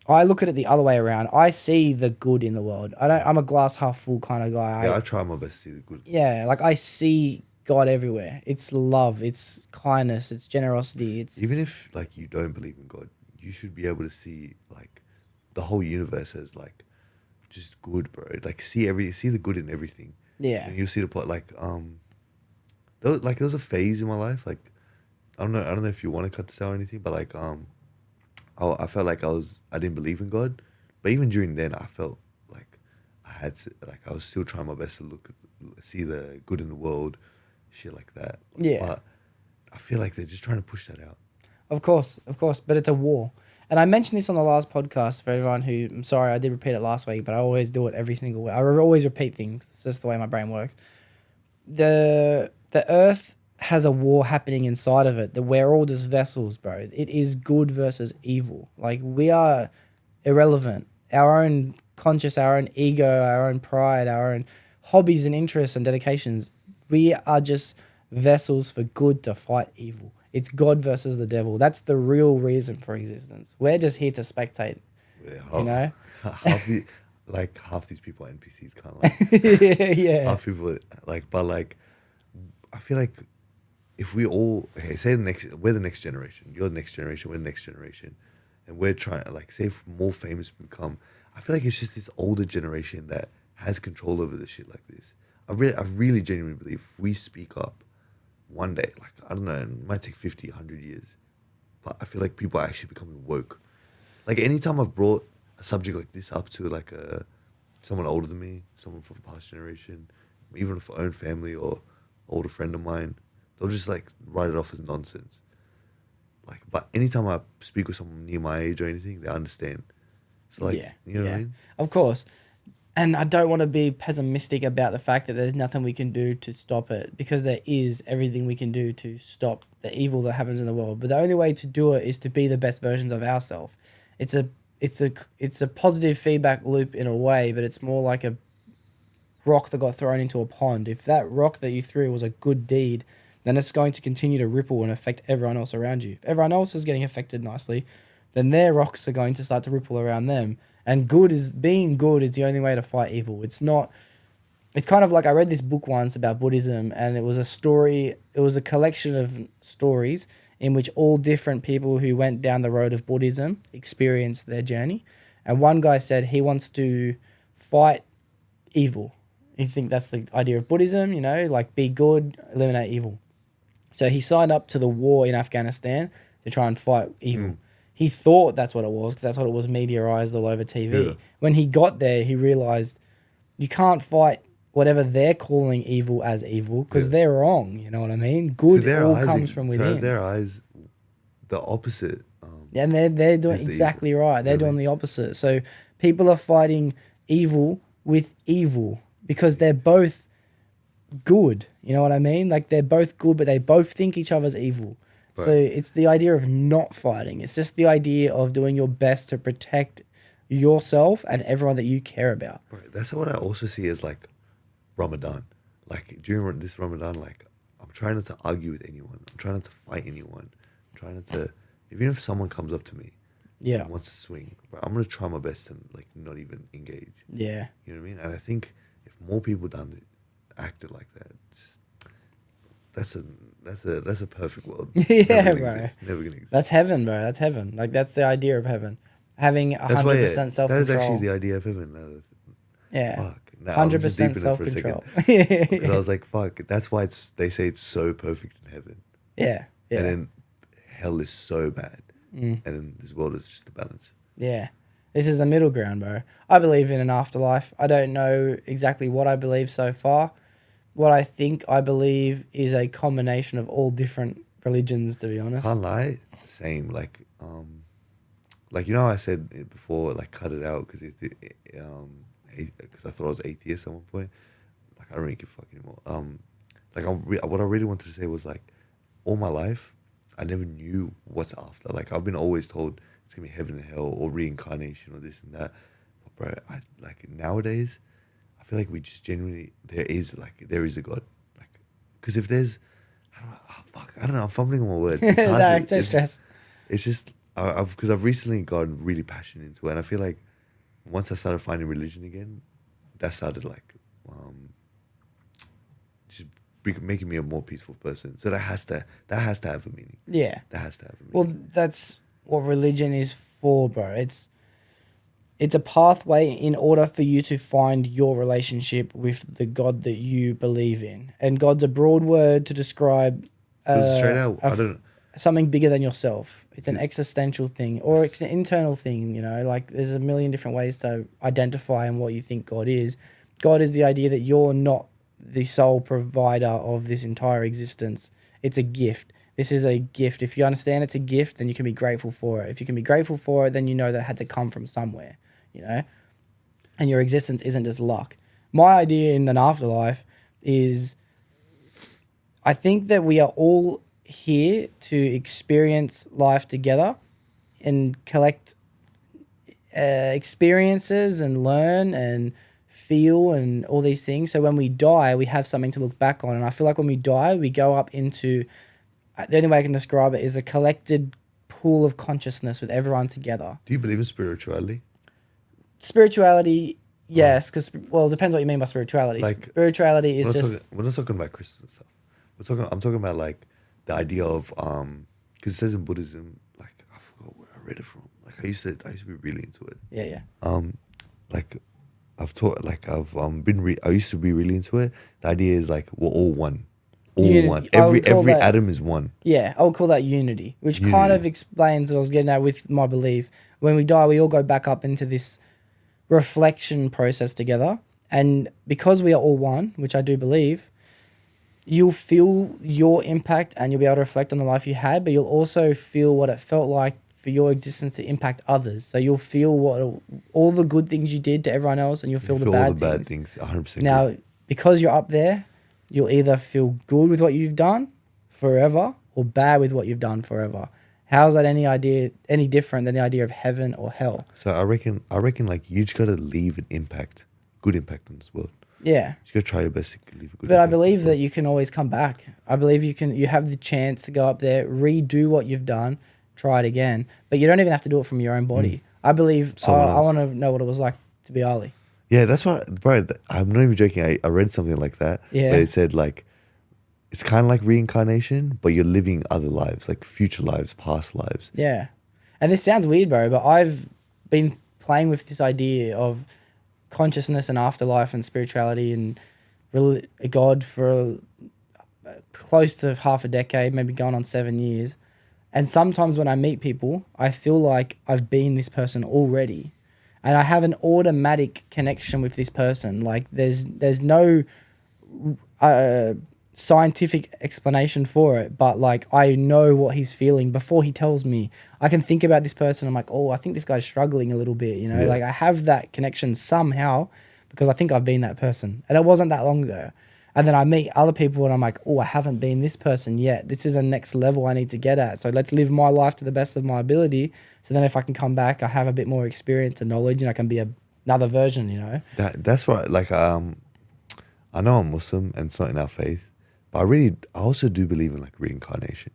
I look at it the other way around. I see the good in the world. I'm a glass half full kind of guy. Yeah, I try my best to see the good. Yeah, like I see God everywhere. It's love, it's kindness, it's generosity. It's Even if like you don't believe in God, you should be able to see like the whole universe as like just good, bro. Like see the good in everything. Yeah. And you'll see the part there was a phase in my life, like I don't know if you want to cut this out or anything, but like I felt like I didn't believe in God, but even during then I felt like I was still trying my best to see the good in the world, shit like that. Yeah. But I feel like they're just trying to push that out. Of course, but it's a war. And I mentioned this on the last podcast for everyone who, I'm sorry, I did repeat it last week, but I always do it every single week. I always repeat things. It's just the way my brain works. The earth has a war happening inside of it, that we're all just vessels, bro. It is good versus evil. Like, we are irrelevant. Our own conscious, our own ego, our own pride, our own hobbies and interests and dedications, we are just vessels for good to fight evil. It's God versus the devil. That's the real reason for existence. We're just here to spectate, you know? Half these people are NPCs, kind of like. Yeah. Half people, I feel like if we all, say we're the next generation, you're the next generation, we're the next generation, and we're trying to, say if more famous become, I feel like it's just this older generation that has control over this shit like this. I really genuinely believe if we speak up one day, I don't know, it might take 50, 100 years, but I feel like people are actually becoming woke. Like, anytime I've brought a subject like this up to, someone older than me, someone from the past generation, even if my own family or older friend of mine, they'll just, write it off as nonsense. But anytime I speak with someone near my age or anything, they understand. So, you know what I mean? Of course. And I don't want to be pessimistic about the fact that there's nothing we can do to stop it, because there is everything we can do to stop the evil that happens in the world. But the only way to do it is to be the best versions of ourselves. It's a positive feedback loop in a way, but it's more like a rock that got thrown into a pond. If that rock that you threw was a good deed, then it's going to continue to ripple and affect everyone else around you. If everyone else is getting affected nicely, then their rocks are going to start to ripple around them. And being good is the only way to fight evil. It's not. It's kind of like I read this book once about Buddhism, and it was a story. It was a collection of stories in which all different people who went down the road of Buddhism experienced their journey. And one guy said he wants to fight evil. You think that's the idea of Buddhism, you know, like be good, eliminate evil. So he signed up to the war in Afghanistan to try and fight evil. He thought that's what it was because that's what it was mediarized all over TV. Yeah. When he got there, he realized you can't fight whatever they're calling evil as evil because they're wrong. You know what I mean? Good all comes from within. To their eyes, the opposite. Yeah, and they're doing exactly right. They're doing the opposite. So people are fighting evil with evil because they're both good. You know what I mean? Like they're both good, but they both think each other's evil. Right. So it's the idea of not fighting. It's just the idea of doing your best to protect yourself and everyone that you care about. Right. That's what I also see as like Ramadan. Like during this Ramadan, like I'm trying not to argue with anyone. I'm trying not to fight anyone. I'm trying not to, even if someone comes up to me and wants to swing, bro, I'm going to try my best to like not even engage. Yeah. You know what I mean? And I think if more people acted like that, that's a perfect world. Yeah, bro. Never gonna exist. That's heaven, bro. That's heaven. Like that's the idea of heaven. Having 100% self-control. That is actually the idea of heaven. Yeah. Fuck. Nah, 100% self-control. Because I was like, fuck. That's why they say it's so perfect in heaven. Yeah. Yeah. And then hell is so bad. And then this world is just the balance. Yeah. This is the middle ground, bro. I believe in an afterlife. I don't know exactly what I believe so far. What I think I believe is a combination of all different religions, to be honest. Can't lie. Same. Like you know how I said it before, like cut it out because I thought I was atheist at one point. Like I don't really give a fuck anymore. What I really wanted to say was like, all my life, I never knew what's after. Like I've been always told it's gonna be heaven and hell or reincarnation or this and that. But bro, nowadays, I feel like we just genuinely there is a God. Like, because if there's, I don't know. I'm fumbling on my words. It's hard no, stress. It's just because I've recently gotten really passionate into it, and I feel like once I started finding religion again, that started like just making me a more peaceful person. So that has to have a meaning. Yeah, that has to have a meaning. Well, that's what religion is for, bro. It's a pathway in order for you to find your relationship with the God that you believe in. And God's a broad word to describe straight out, something bigger than yourself. It's an existential thing or it's an internal thing, you know, like there's a million different ways to identify and what you think God is. God is the idea that you're not the sole provider of this entire existence. It's a gift. This is a gift. If you understand it's a gift, then you can be grateful for it. If you can be grateful for it, then you know that it had to come from somewhere, you know? And your existence isn't just luck. My idea in an afterlife is I think that we are all here to experience life together and collect experiences and learn and feel and all these things. So when we die, we have something to look back on. And I feel like when we die, we go up into, the only way I can describe it is a collected pool of consciousness with everyone together. Do you believe in spirituality? Spirituality, yes, because, well, it depends what you mean by spirituality. Like, spirituality is we're not talking about Christian stuff. I'm talking about like the idea of, because it says in Buddhism, like, I forgot where I read it from. Like I used to be really into it. Yeah. Like I used to be really into it. The idea is like we're all one. One. Every atom is one. Yeah, I would call that unity, which kind of explains what I was getting at with my belief. When we die, we all go back up into this reflection process together. And because we are all one, which I do believe, you'll feel your impact and you'll be able to reflect on the life you had, but you'll also feel what it felt like for your existence to impact others. So you'll feel all the good things you did to everyone else, and you'll feel the bad things. 100%. Now, because you're up there, you'll either feel good with what you've done forever or bad with what you've done forever. How's that any different than the idea of heaven or hell? So I reckon like you just gotta leave an impact, good impact on this world. Yeah. You just gotta try your best to leave a good impact. But I believe that you can always come back. I believe you have the chance to go up there, redo what you've done, try it again. But you don't even have to do it from your own body. I believe I Someone else. want to know what it was like to be Ali. Yeah, that's why, bro. I'm not even joking. I read something like that. Yeah. Where it said like, it's kind of like reincarnation, but you're living other lives, like future lives, past lives. Yeah. And this sounds weird, bro, but I've been playing with this idea of consciousness and afterlife and spirituality and God for close to half a decade, maybe going on 7 years. And sometimes when I meet people, I feel like I've been this person already. And I have an automatic connection with this person. Like there's no scientific explanation for it, but like I know what he's feeling before he tells me. I can think about this person. I'm like, oh, I think this guy's struggling a little bit, you know. Yeah. Like I have that connection somehow because I think I've been that person, and it wasn't that long ago. And then I meet other people and I'm like, oh, I haven't been this person yet. This is a next level I need to get at. So let's live my life to the best of my ability. So then if I can come back, I have a bit more experience and knowledge and I can be another version, you know? That's right. Like, I know I'm Muslim and it's not in our faith, but I also do believe in like reincarnation.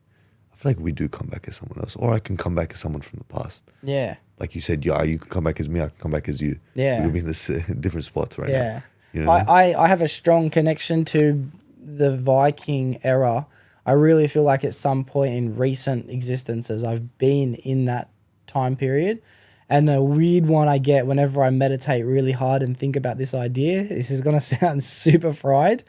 I feel like we do come back as someone else, or I can come back as someone from the past. Yeah. Like you said, yeah, you can come back as me, I can come back as you. Yeah. We'll be in this different spots right Yeah. now. You know what I mean? I have a strong connection to the Viking era. I really feel like at some point in recent existences, I've been in that time period. And a weird one I get whenever I meditate really hard and think about this idea, this is going to sound super fried,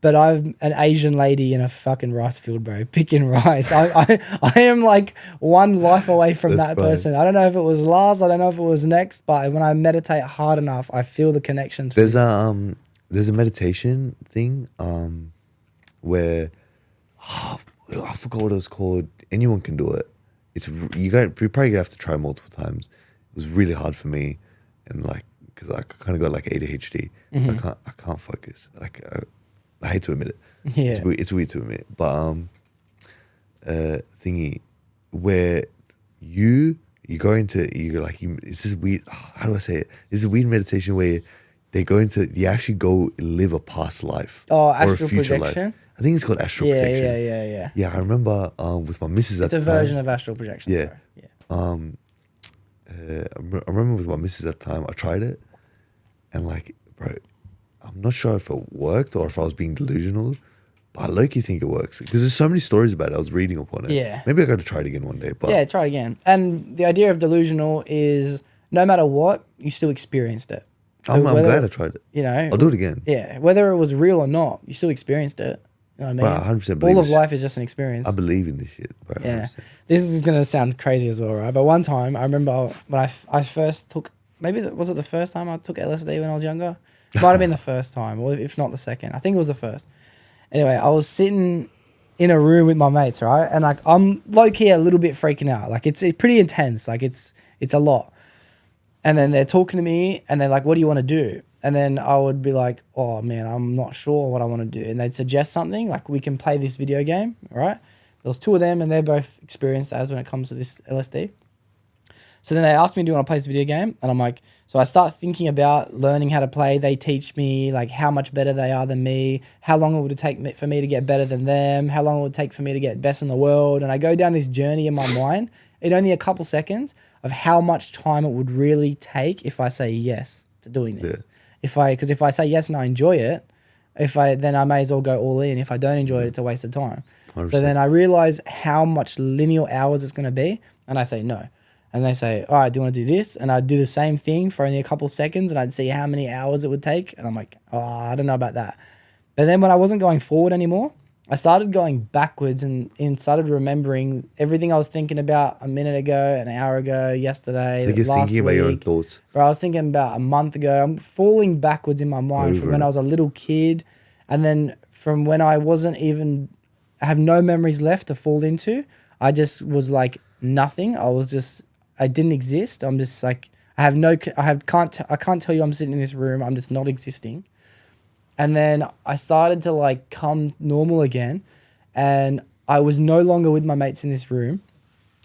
but I'm an Asian lady in a fucking rice field, bro, picking rice. I am like one life away from That's that fine. person. I don't know if it was last, I don't know if it was next, but when I meditate hard enough, I feel the connection to There's this. a meditation thing where I forgot what it was called. Anyone can do it. You probably gonna have to try multiple times. It was really hard for me, and like because I kind of got like ADHD, so I can't focus. Like I hate to admit it. Yeah. It's weird to admit, but thingy where you go into it's this weird. How do I say it? This is a weird meditation where you actually go live a past life Oh, or a astral future projection? life. I think it's called astral projection. Yeah. Yeah, I remember with my missus at It's the a time. version of astral projection. Yeah. Bro. Yeah. I remember with my missus at the time, I tried it, and like, bro, I'm not sure if it worked or if I was being delusional, but I low-key think it works because there's so many stories about it. I was reading up on it. Yeah. Maybe I got to try it again one day. But Yeah, try it again. And the idea of delusional is no matter what, you still experienced it. So I'm whether- glad I tried it. You know, I'll do it again. Yeah, whether it was real or not, you still experienced it. You know what I mean? Bro, I 100% believe All of this. life is just an experience. I believe in this shit, bro. Yeah. 100%. This is going to sound crazy as well, right? But one time, I remember when I first took, was it the first time I took LSD when I was younger? It might have been the first time, or if not the second. I think it was the first. Anyway, I was sitting in a room with my mates, right? And like, I'm low-key a little bit freaking out. Like, it's pretty intense. Like, it's a lot. And then they're talking to me, and they're like, what do you want to do? And then I would be like, oh, man, I'm not sure what I want to do. And they'd suggest something, like we can play this video game, right? There was two of them, and they're both experienced as when it comes to this LSD. So then they asked me, do you want to play this video game? And I'm like, so I start thinking about learning how to play. They teach me like how much better they are than me, how long it would take for me to get better than them, how long it would take for me to get best in the world. And I go down this journey in my mind in only a couple seconds of how much time it would really take if I say yes to doing this. Yeah. Because if I say yes and I enjoy it, then I may as well go all in. If I don't enjoy it, it's a waste of time. 100%. So then I realize how much linear hours it's going to be, and I say no. And they say, all right, do you want to do this? And I'd do the same thing for only a couple seconds, and I'd see how many hours it would take. And I'm like, oh, I don't know about that. But then when I wasn't going forward anymore, I started going backwards and started remembering everything I was thinking about a minute ago, an hour ago, yesterday, Like you're last thinking week. about your own thoughts. Bro, I was thinking about a month ago. I'm falling backwards in my mind from Over when it. I was a little kid. And then from when I I have no memories left to fall into. I just was like nothing. I didn't exist. I'm just like, I can't tell you I'm sitting in this room. I'm just not existing. And then I started to like come normal again. And I was no longer with my mates in this room.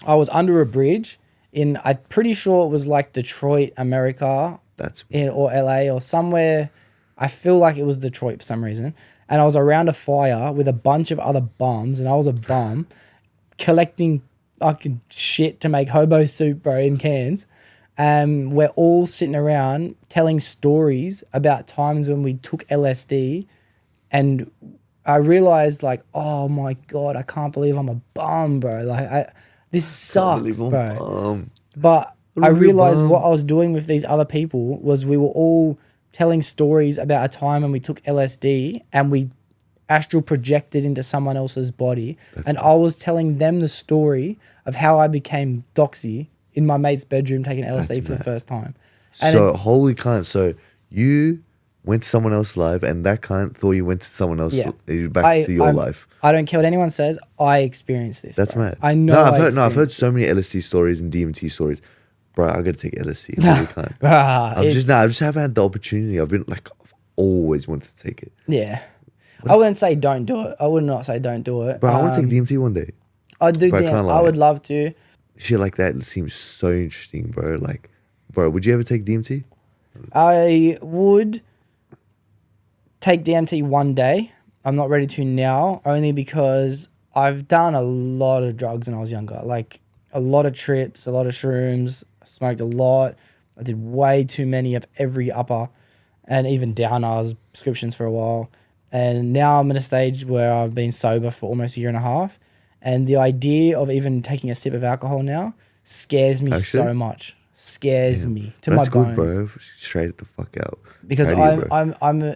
I was under a bridge I'm pretty sure it was like Detroit, America, or LA or somewhere. I feel like it was Detroit for some reason. And I was around a fire with a bunch of other bums, and I was a bum collecting fucking shit to make hobo soup, bro, in cans. We're all sitting around telling stories about times when we took LSD, and I realized like, oh my God, I can't believe I'm a bum, bro. Like this sucks, bro. But I realized what I was doing with these other people was we were all telling stories about a time when we took LSD and we astral projected into someone else's body. I was telling them the story of how I became Doxy in my mate's bedroom taking LSD for the first time. And so holy cunt. So you went to someone else's life and that cunt thought you went to someone else back to your life. I don't care what anyone says. I experienced this. That's bro. mad. I know. I've heard so many LSD stories and DMT stories. Bro, I gotta take LSD. I really can't. I just haven't had the opportunity. I've always wanted to take it. Yeah. I wouldn't say don't do it. I would not say don't do it. Bro, I want to take DMT one day. I'd do DMT. I would love to. Shit like that seems so interesting, bro. Like, bro, would you ever take DMT? I would take DMT one day. I'm not ready to now, only because I've done a lot of drugs when I was younger. Like a lot of trips, a lot of shrooms. I smoked a lot. I did way too many of every upper and even downers prescriptions for a while. And now I'm at a stage where I've been sober for almost a year and a half. And the idea of even taking a sip of alcohol now scares me so much. Scares me to my bones. That's good, bro. Straight the fuck out. Because I'm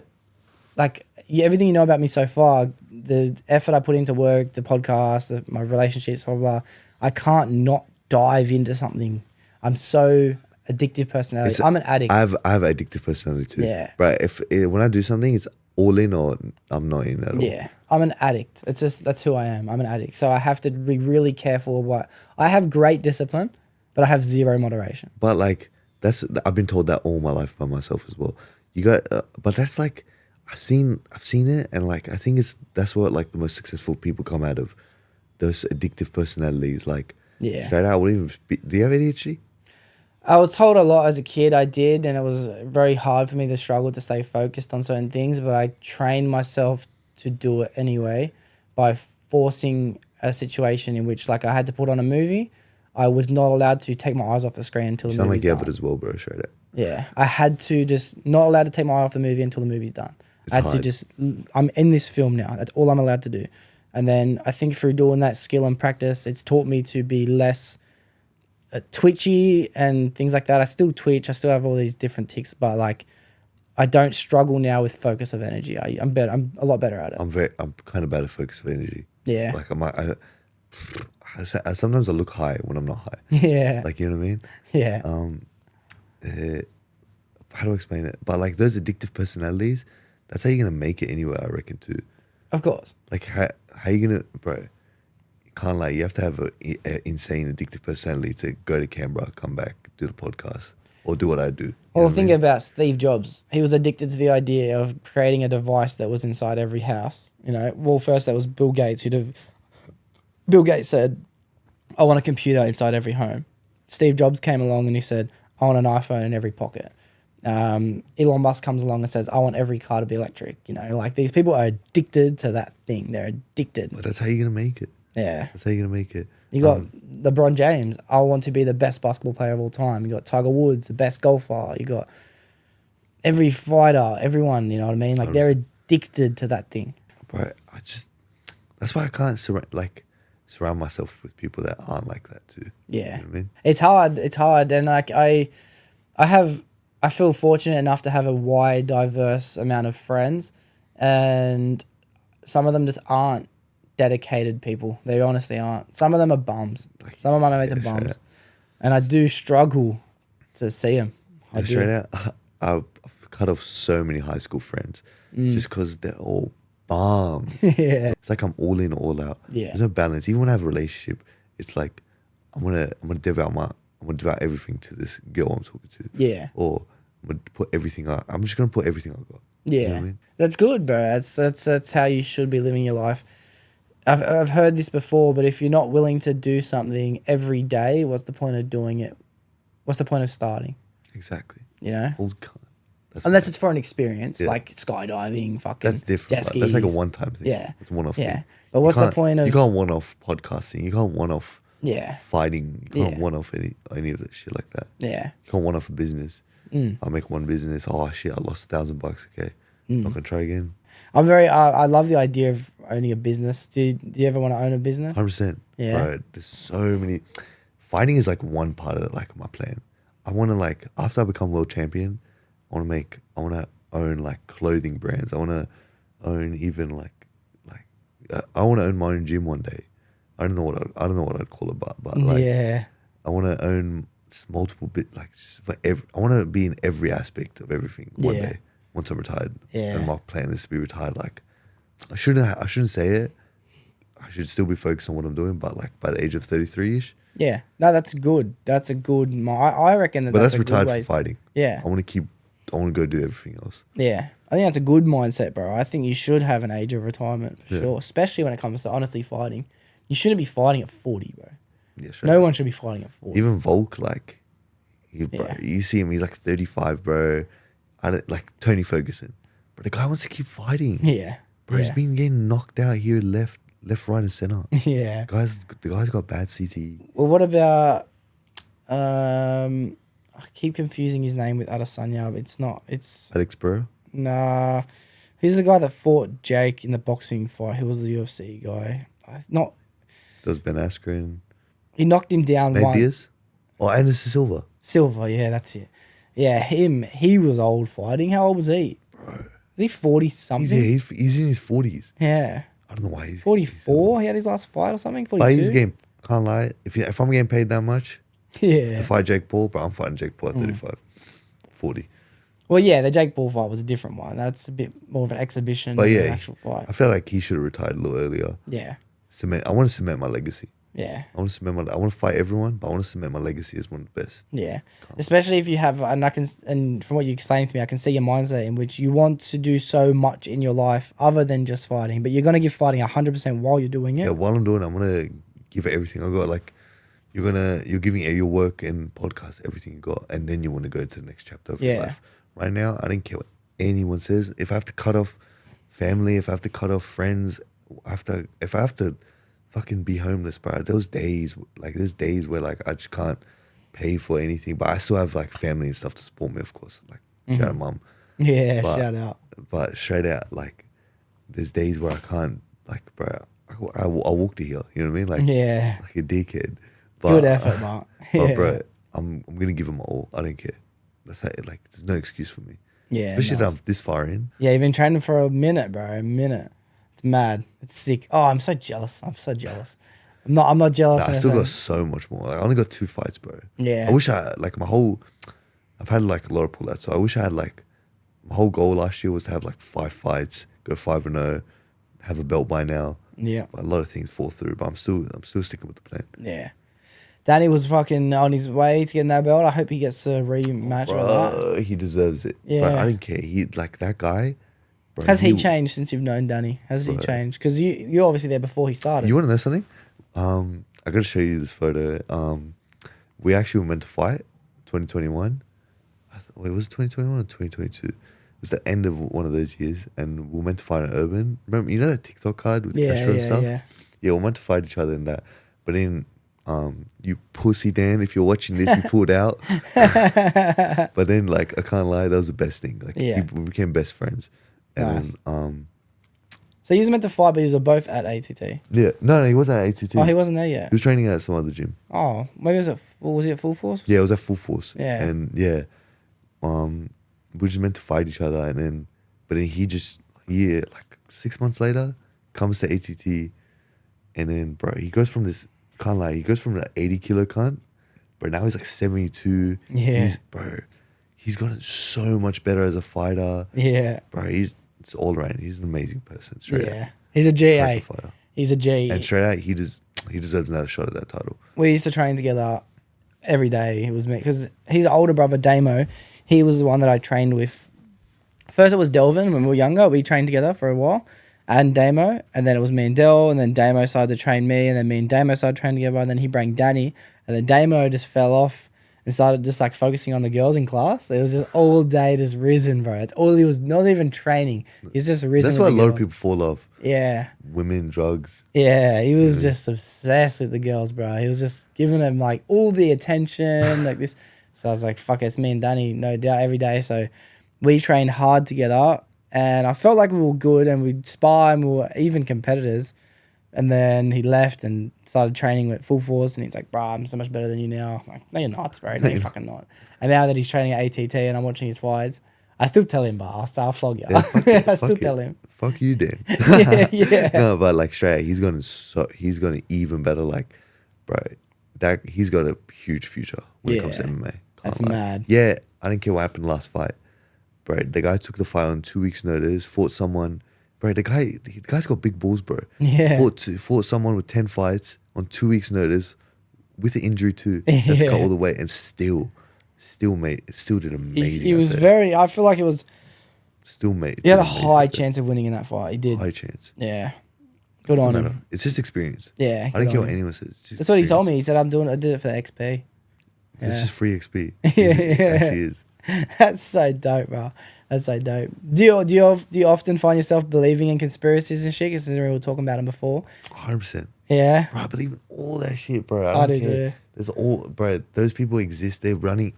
like, everything you know about me so far, the effort I put into work, the podcast, my relationships, blah, blah, blah, I can't not dive into something. I'm so addictive personality. I'm an addict. I have addictive personality too. Yeah. Right. When I do something, it's all in or I'm not in at all. Yeah. I'm an addict. It's just, that's who I am. I'm an addict. So I have to be really careful what I have great discipline, but I have zero moderation. But like, I've been told that all my life by myself as well. You got, but that's like, I've seen it, and like I think that's what like the most successful people come out of, those addictive personalities. Like, straight out. Do you have ADHD? I was told a lot as a kid I did, and it was very hard for me to struggle to stay focused on certain things, but I trained myself to do it anyway by forcing a situation in which like I had to put on a movie. I was not allowed to take my eyes off the screen until the movie's done. You sound like you have it as well, bro. Straight out. Yeah. I had to just not allowed to take my eye off the movie until the movie's done. I'm in this film now. That's all I'm allowed to do. And then I think through doing that skill and practice, it's taught me to be less twitchy and things like that. I still twitch. I still have all these different tics, but like I don't struggle now with focus of energy. I'm better. I'm a lot better at it. I'm kind of bad at focus of energy. Yeah. Like I sometimes I look high when I'm not high. Yeah. Like, you know what I mean? Yeah. How do I explain it? But like those addictive personalities, that's how you're gonna make it anywhere, I reckon too. Of course. Like how you gonna, bro? Can't lie. You have to have an insane addictive personality to go to Canberra, come back, do the podcast, or do what I do. Well, think about Steve Jobs. He was addicted to the idea of creating a device that was inside every house. You know, well, first that was Bill Gates. Bill Gates said, "I want a computer inside every home." Steve Jobs came along and he said, "I want an iPhone in every pocket." Elon Musk comes along and says, "I want every car to be electric." You know, like these people are addicted to that thing. They're addicted. But that's how you're gonna make it. Yeah. That's how you're going to make it. You got LeBron James. I want to be the best basketball player of all time. You got Tiger Woods, the best golfer. You got every fighter, everyone, you know what I mean? Like, they're addicted to that thing. Bro, that's why I can't surround myself with people that aren't like that too. Yeah. You know what I mean? It's hard. And like, I feel fortunate enough to have a wide, diverse amount of friends. And some of them just aren't dedicated people. They honestly aren't. Some of them are bums. Some of my mates are bums. And I do struggle to see them. Straight out, I've cut off so many high school friends just because they're all bums. Yeah. It's like I'm all in, all out. Yeah. There's no balance. Even when I have a relationship, it's like I'm gonna devote everything to this girl I'm talking to. Yeah. Or I'm gonna put everything out. I'm just gonna put everything I've got. Yeah. You know what I mean? That's good, bro. That's how you should be living your life. I've heard this before, but if you're not willing to do something every day, what's the point of doing it? What's the point of starting? Exactly. You know? Unless it's for an experience, like skydiving, fucking that's different. jet skis. That's like a one-time thing. Yeah. It's a one-off thing. But what's the point of... You can't one-off podcasting. You can't one-off Yeah. Fighting, you can't Yeah. one off any of that shit like that. Yeah. You can't one off a business. I make one business. Oh shit, I lost $1,000. Okay, not gonna try again. I love the idea of owning a business. Do you ever want to own a business? 100%. Yeah. Bro, there's so many. Fighting is like one part of like my plan. I want to like after I become world champion, I want to own like clothing brands. I want to own even like I want to own my own gym one day. I don't know what I'd call it, but like Yeah. I want to own just multiple like just for I want to be in every aspect of everything one Yeah. day once I'm retired. Yeah. And my plan is to be retired. Like I shouldn't say it. I should still be focused on what I'm doing, but like by the age of 33ish. Yeah. No, that's good. That's a good. I reckon that. But that's that's a good retired way. for fighting. Yeah. I want to go do everything else. Yeah. I think that's a good mindset, bro. I think you should have an age of retirement for Yeah. sure, especially when it comes to honestly fighting. You shouldn't be fighting at 40, bro. Yeah, sure. No one should be fighting at 40. Even Volk, like, bro, Yeah. you see him, he's like 35, bro. I don't like Tony Ferguson, but the guy wants to keep fighting. Yeah. Bro, yeah. he's been getting knocked out here, left, right, and center. Yeah. The guy's got bad CTE. Well, what about I keep confusing his name with Adesanya, but it's not. It's Alex Burrow. nah. Who's the guy that fought Jake in the boxing fight? Who was the UFC guy? Not. That was Ben Askren. He knocked him down Nate once. Diaz. Oh, Andersen Silva. Silva, yeah, that's it. Yeah, him. He was old fighting. How old was he? Bro. Was he 40 something? He's in his 40s. Yeah. I don't know why he's 44. He had his last fight or something. 42. But he's getting, can't lie. If I'm getting paid that much Yeah. to fight Jake Paul, but I'm fighting Jake Paul at 35, 40. Well, yeah, the Jake Paul fight was a different one. That's a bit more of an exhibition But than yeah, an actual fight. I feel like he should have retired a little earlier. Yeah. I want to cement my legacy. Yeah. I want to fight everyone, but I want to cement my legacy as one of the best. Yeah. Especially if you have, and from what you explained to me, I can see your mindset in which you want to do so much in your life other than just fighting, but you're going to give fighting 100% while you're doing it. Yeah, while I'm doing it, I'm gonna give it everything I got. Like you're giving your work and podcast everything you got, and then you want to go to the next chapter of your Yeah. life. Right now, I don't care what anyone says. If I have to cut off family, if I have to cut off friends, if I have to fucking be homeless, bro. There's days where like I just can't pay for anything, but I still have like family and stuff to support me, of course. Like shout out mum. Yeah, But- shout out. But straight out, like there's days where I can't, like, bro. I walk to here. You know what I mean? Like Yeah. like a dickhead. But, Good effort, Mark. But Yeah. bro, I'm gonna give them all. I don't care. That's like there's no excuse for me. Yeah. Especially nice. if I'm this far in. Yeah, you've been training for a minute, bro. A minute. It's mad. It's sick. Oh, I'm so jealous. I'm not jealous. Nah, I in a still got sense. so much more. Like, I only got 2 fights, bro. Yeah. I wish I like I've had like a lot of pull-outs, so I wish I had like my whole goal last year was to have like 5 fights, go 5-0, have a belt by now. Yeah. But a lot of things fall through, but I'm still sticking with the plan. Yeah. Danny was fucking on his way to getting that belt. I hope he gets a rematch with that. Bro, he deserves it. Yeah. Bro, I didn't care. He like that guy. Bro, Has he changed since you've known Danny? Has he Bro. changed? Because you're obviously there before he started. You want to know something? I gotta show you this photo. We actually were meant to fight 2021. Wait, was it 2021 or 2022? It was the end of one of those years, and we were meant to fight in Urban. Remember, you know that TikTok card with Yeah, Astral and yeah, stuff? yeah. Yeah, we were meant to fight each other in that. But then, you pussy Dan, if you're watching this, you pulled out. But then, like, I can't lie, that was the best thing. Like, Yeah. we became best friends. And Nice. then, So you was meant to fight, but you were both at ATT. yeah, no, he wasn't at ATT. Oh, he wasn't there yet. He was training at some other gym. Oh, maybe it was was he at Full Force? Yeah, it was at Full Force. Yeah. And yeah, we were just meant to fight each other, and then he like 6 months later comes to ATT, and then bro, he goes from this he goes from the 80 kilo cunt, but now he's like 72. Yeah. He's gotten so much better as a fighter, Yeah. bro. It's all around. He's an amazing person. Straight Yeah. out. He's a GA. Proper fighter. He's a G. And straight out, he deserves another shot at that title. We used to train together every day. It was me because his older brother Damo, he was the one that I trained with. First it was Delvin when we were younger. We trained together for a while, and Damo, and then it was me and Del, and then Damo started to train me, and then me and Damo started training together, and then he brought Danny, and then Damo just fell off and started just like focusing on the girls in class. It was just all day just risen, bro. It's all he was, not even training. He's just risen. That's with why a the lot of girls. people fall off. Yeah. Women, drugs. Yeah, he was just obsessed with the girls, bro. He was just giving them like all the attention, like this. So I was like, fuck, it's me and Danny, no doubt, every day. So we trained hard together, and I felt like we were good, and we'd spar, and we were even competitors. And then he left and started training with full force, and he's like, bro, I'm so much better than you now. I'm like, no, you're not, bro. No, you're fucking not. And now that he's training at ATT and I'm watching his fights, I still tell him, bro, I'll flog you. Yeah, fuck it, I still fuck tell it. him. Fuck you, Dan. Yeah. No, but like straight, he's gonna even better. Like, bro, that he's got a huge future when it comes to MMA. Can't That's lie. mad. Yeah, I didn't care what happened last fight, bro. The guy took the fight on 2 weeks' notice. Fought someone, bro. The guy's got big balls, bro. Yeah. Fought someone with 10 fights on 2 weeks' notice with an injury too. That's cut all the way, and still did amazing. He was out there. very, I feel like it was, Still made. he had a did amazing high out there. chance of winning in that fight. He did. High chance. Yeah. Good Doesn't on matter. him. It's just experience. Yeah. I don't good care on what him. anyone says. It's just That's what he told experience. me. He said, I did it for the XP. It's Yeah. just free XP. Yeah, It yeah. actually is. That's so dope, bro. That's so dope. Do you often find yourself believing in conspiracies and shit? Because we were talking about them before. 100%. Yeah. Bro, I believe in all that shit, bro. I don't do care. too. There's bro, those people exist. They run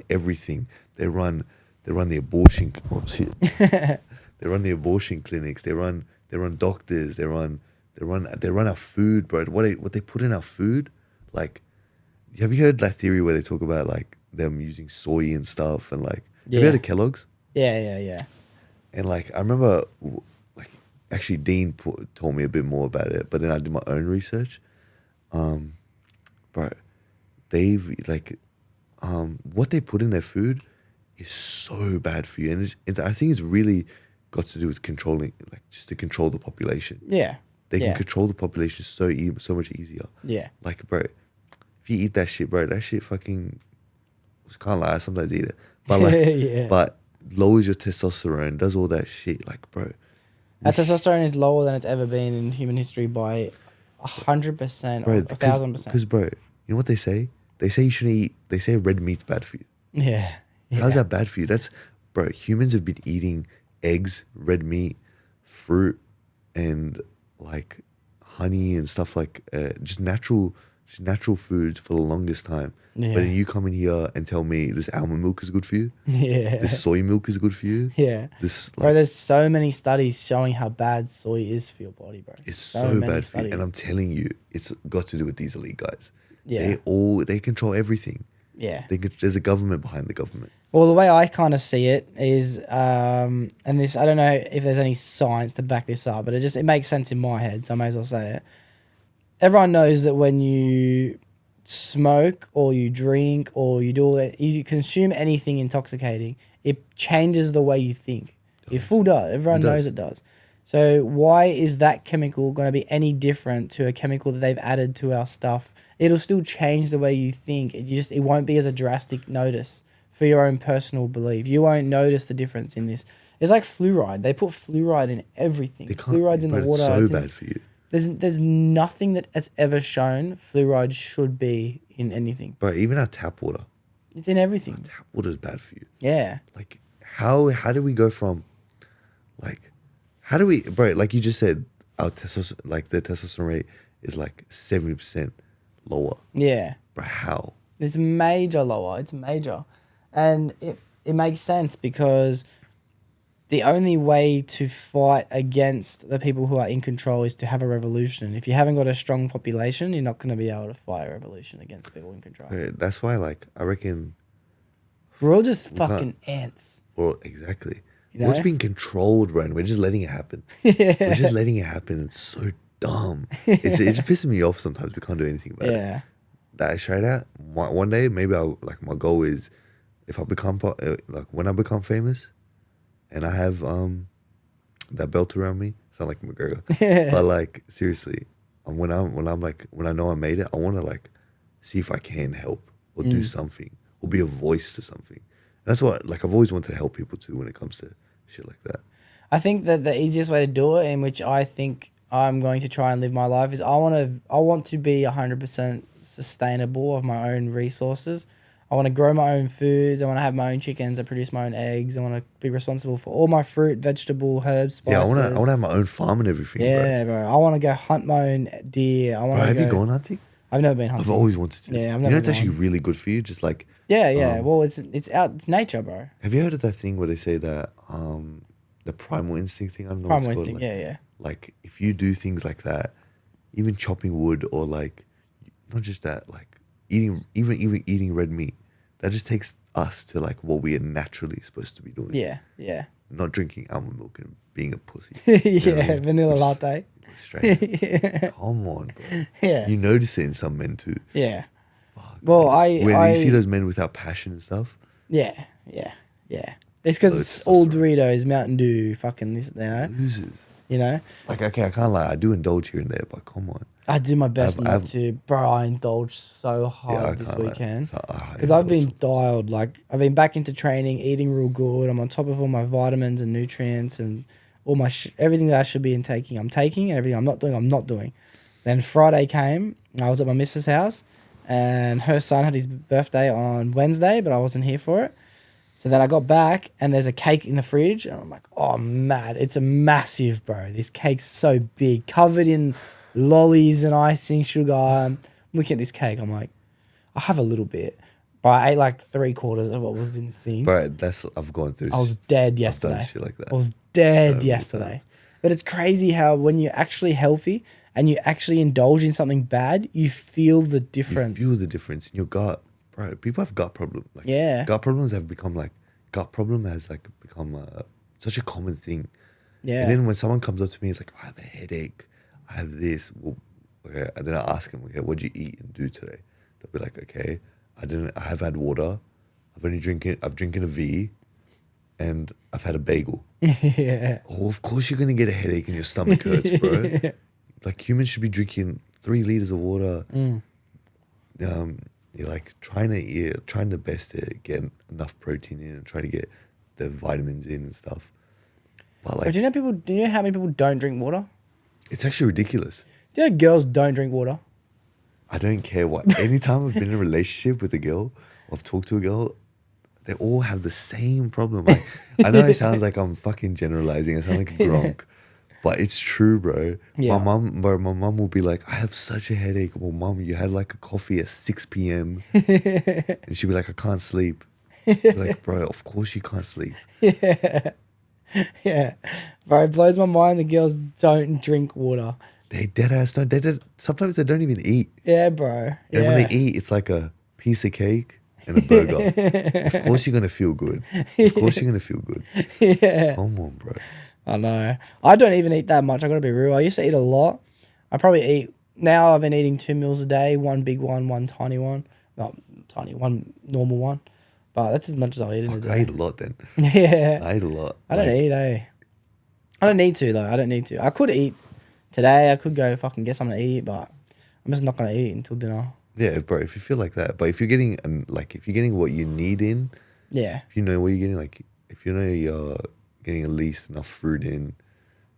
everything. They run the abortion. Oh, shit. They run the abortion clinics. They run doctors. They run our food, bro. What they put in our food, like, have you heard that theory where they talk about like them using soy and stuff and like, have you heard of Kellogg's? Yeah. And like, I remember, like, actually Dean told me a bit more about it, but then I did my own research. Bro, they've like, what they put in their food is so bad for you, and I think it's really got to do with controlling, like, just to control the population. Yeah. They Yeah. can control the population so much easier. Yeah. Like, bro, if you eat that shit, bro, that shit fucking, I can't lie, I sometimes eat it, but like, Yeah. but lowers your testosterone, does all that shit, like, bro. Our testosterone is lower than it's ever been in human history by 100% or 1,000%. Because, bro, you know what they say? They say you shouldn't eat, they say red meat's bad for you. Yeah. How's that bad for you? Bro, humans have been eating eggs, red meat, fruit, and like honey and stuff like just natural foods for the longest time. Yeah. But then you come in here and tell me this almond milk is good for you, Yeah. this soy milk is good for you. Yeah. This, Bro, like, there's so many studies showing how bad soy is for your body, bro. it's so many bad for you. And I'm telling you, it's got to do with these elite guys. Yeah. They control everything. Yeah. There's a government behind the government. Well, the way I kind of see it is, and this, I don't know if there's any science to back this up, but it makes sense in my head, so I may as well say it. Everyone knows that when you smoke or you drink or you consume anything intoxicating, it changes the way you think. It full does. Everyone knows it does. So why is that chemical going to be any different to a chemical that they've added to our stuff? It'll still change the way you think. It won't be as a drastic notice for your own personal belief. You won't notice the difference in this. It's like fluoride. They put fluoride in everything. Fluoride's in the water. It's so bad for you. There's nothing that has ever shown fluoride should be in anything. Bro, even our tap water. It's in everything. Tap water is bad for you. Yeah. Like, how do we go from, like, how do we, bro, like you just said, our testosterone, like the testosterone rate is like 70% lower. Yeah. Bro, how? It's major lower. It's major. And it makes sense because the only way to fight against the people who are in control is to have a revolution. If you haven't got a strong population, you're not going to be able to fight a revolution against the people in control. Bro, that's why, like, I reckon, We're all just can't- fucking ants. or exactly. You We're just know? being controlled, bro, and we're just letting it happen. We're just letting it happen. It's so dumb. It just pisses me off sometimes. We can't do anything about it. Yeah. That I straight out, one day, maybe my goal is, if I become, like, when I become famous, and I have that belt around me, sound like McGregor, but like, seriously, when I know I made it, I want to, like, see if I can help or do something or be a voice to something. And that's what, like, I've always wanted to help people too when it comes to shit like that. I think that the easiest way to do it, in which I think I'm going to try and live my life, is I want to be 100% sustainable of my own resources. I want to grow my own foods. I want to have my own chickens. I produce my own eggs. I want to be responsible for all my fruit, vegetable, herbs, spices. Yeah, I want to have my own farm and everything. Yeah, bro. I want to go hunt my own deer. I want Bro, to have you gone hunting? I've never been hunting. I've always wanted to. Yeah, I've You never know, it's gone. actually really good for you. Just like, Yeah. Well, it's nature, bro. have you heard of that thing where they say that the primal instinct thing? I don't know Primal what it's instinct. called. Yeah. Like, if you do things like that, even chopping wood or like, not just that, like eating eating red meat, that just takes us to like what we are naturally supposed to be doing. Yeah. Not drinking almond milk and being a pussy. Yeah, vanilla latte. Straight. Yeah. Come on, bro. Yeah. You notice it in some men too. Yeah. Well, When you see those men without passion and stuff. Yeah. It's because it's all Doritos, Mountain Dew, fucking this, Losers. you know. Like, okay, I can't lie. I do indulge here and there, but come on. I do my best I've- not to, bro. I indulged so hard this can't lie. weekend So, because I've been dialed. Like I've been back into training, eating real good. I'm on top of all my vitamins and nutrients and all my everything that I should be taking. I'm taking, and everything I'm not doing. Then Friday came. I was at my missus' house, and her son had his birthday on Wednesday, but I wasn't here for it. So then I got back, and there's a cake in the fridge, and I'm like, oh, mad. It's a massive, bro. This cake's so big, covered in lollies and icing, sugar. I'm looking at this cake, I'm like, I'll have a little bit. But I ate like 3/4 of what was in this thing. Bro, I've gone through. I was dead I've yesterday. done shit like that. I was dead So yesterday. But it's crazy how when you're actually healthy and you actually indulge in something bad, you feel the difference. You feel the difference in your gut. Bro, people have gut problems. Like, Yeah. Gut problems have become like, become such a common thing. Yeah. And then when someone comes up to me, it's like, I have a headache. I have this. Well, okay. And then I ask them, okay, what'd you eat and do today? They'll be like, okay, I have had water. I've drinking a V, and I've had a bagel. Yeah. Oh, of course you're gonna get a headache and your stomach hurts, bro. Like humans should be drinking 3 liters of water. You're like trying the best to get enough protein in and try to get the vitamins in and stuff. But like, But do you know how many people don't drink water? it's actually ridiculous. Do you know girls don't drink water? I don't care what. Anytime I've been in a relationship with a girl, or I've talked to a girl, they all have the same problem. Like, I know it sounds like I'm fucking generalizing. I sound like a gronk, but it's true, bro. Yeah. My mom will be like, I have such a headache. Well, mom, you had like a coffee at 6 p.m. and she'll be like, I can't sleep. Like, bro, of course you can't sleep. Yeah. Bro, it blows my mind the girls don't drink water. They dead ass don't. Sometimes they don't even eat. Yeah, bro. And Yeah. when they eat, it's like a piece of cake and a burger. Of course you're gonna feel good. Of course you're gonna feel good. Yeah. Come on, bro. I know. I don't even eat that much. I gotta be real. I used to eat a lot. I probably eat now. I've been eating 2 meals a day. One big one, one tiny one. Not tiny, one normal one. But that's as much as I eat in a Fuck, day. I eat a lot then. Yeah. I eat a lot. I don't eat, eh? I don't need to though. I don't need to. I could eat today. I could go fucking get something to eat, but I'm just not gonna eat until dinner. Yeah, bro. If you feel like that, but if you're getting if you're getting what you need in, Yeah. if you know what you're getting, like if you know you're getting at least enough fruit in,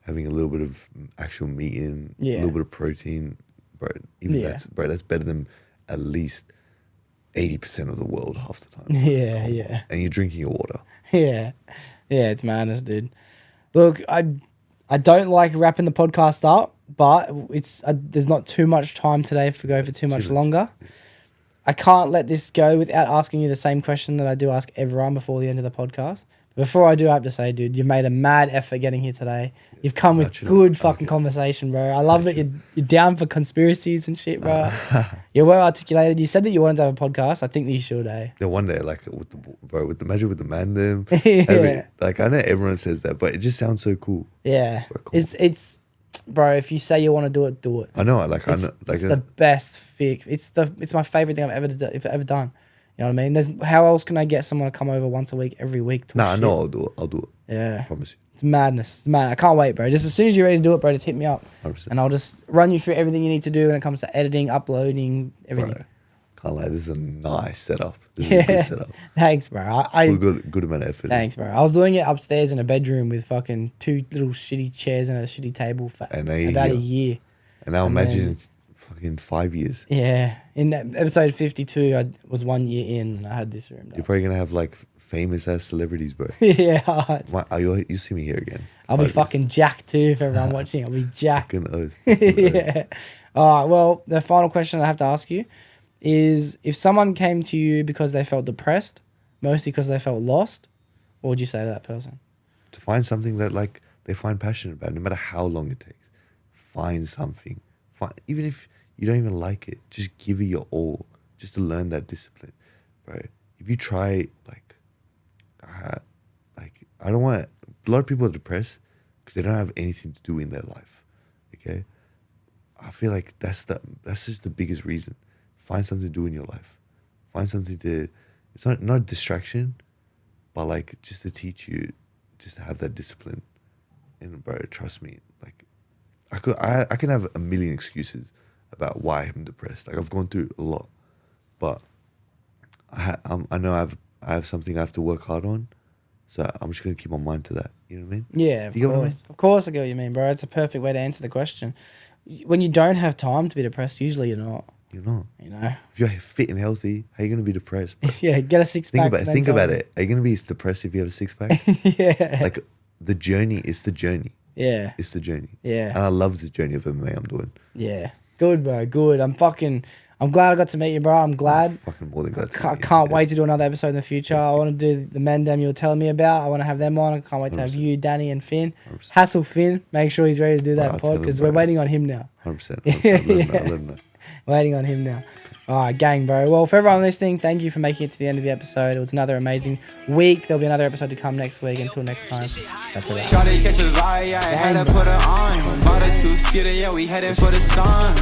having a little bit of actual meat in, Yeah. a little bit of protein, bro. Even Yeah. that's better than at least 80% of the world half the time. Yeah. Yeah. And you're drinking your water. Yeah. Yeah. It's madness, dude. Look, I don't like wrapping the podcast up, but there's not too much time today to go for too much longer. I can't let this go without asking you the same question that I do ask everyone before the end of the podcast. Before I do, I have to say, dude, you made a mad effort getting here today. You've come with good fucking conversation, bro. I love that you're down for conspiracies and shit, bro. You're well articulated. You said that you wanted to have a podcast. I think that you should, eh? Yeah, one day, like with the magic with the man, them. Yeah. Like I know everyone says that, but it just sounds so cool. Yeah. Bro, cool. It's, bro, if you say you want to do it, do it. I know, I know, It's the best fix. It's my favorite thing I've ever done. You know what I mean? How else can I get someone to come over once a week, every week? To Nah, I know I'll do it. Yeah. I promise you. It's madness. It's mad. I can't wait, bro. Just as soon as you're ready to do it, bro, just hit me up. 100%. And I'll just run you through everything you need to do when it comes to editing, uploading, everything. Bro, can't lie, this is a nice setup. This is a good setup. Thanks, bro. Good amount of effort. Thanks, bro. I was doing it upstairs in a bedroom with fucking 2 little shitty chairs and a shitty table for And now you're about a here. year. And now And imagine then- it's fucking 5 years. Yeah. In episode 52, I was 1 year in and I had this room. You're probably gonna have like famous ass celebrities, bro. Yeah, hard. You see me here again? I'll be 5 years. fucking jacked too if everyone watching. I'll be jacked. Fucking oath. Yeah. All right. Well, the final question I have to ask you is: if someone came to you because they felt depressed, mostly because they felt lost, what would you say to that person? To find something that like they find passionate about, no matter how long it takes. Find something. Even if you don't even like it, just give it your all, just to learn that discipline, bro. If you try, I don't want. A lot of people are depressed because they don't have anything to do in their life. Okay, I feel like that's just the biggest reason. Find something to do in your life. Find something to. It's not a distraction, but like just to teach you, just to have that discipline. And bro, trust me, like I can have a million excuses about why I'm depressed. Like I've gone through a lot, but I know I have something I have to work hard on, so I'm just gonna keep my mind to that. You know what I mean? Yeah, Do you get what I mean? Of course, I get what you mean, bro. It's a perfect way to answer the question. When you don't have time to be depressed, usually you're not. You're not. You know. If you're fit and healthy, how are you gonna be depressed, bro? Yeah, get a six pack. Think about it. Are you gonna be depressed if you have a six pack? Yeah. Like the journey is the journey. Yeah. It's the journey. Yeah. And I love this journey of MMA I'm doing. Yeah. Good, bro. Good. I'm glad I got to meet you, bro. I'm glad. Fucking more than glad to I meet you. can't Yeah. wait to do another episode in the future. I want to do the Mandem you were telling me about. I want to have them on. I can't wait to have 100%. you, Danny, and Finn. 100%. Hassle Finn. Make sure he's ready to do that I'll tell pod him, because bro. we're waiting on him now. 100%. Let him know. Waiting on him now. All right, gang, bro. Well, for everyone listening, thank you for making it to the end of the episode. It was another amazing week. There'll be another episode to come next week. Until next time, that's it. Try to catch a vibe, yeah, I had to put her on. Bought a two-seater, yeah, we heading for the sun.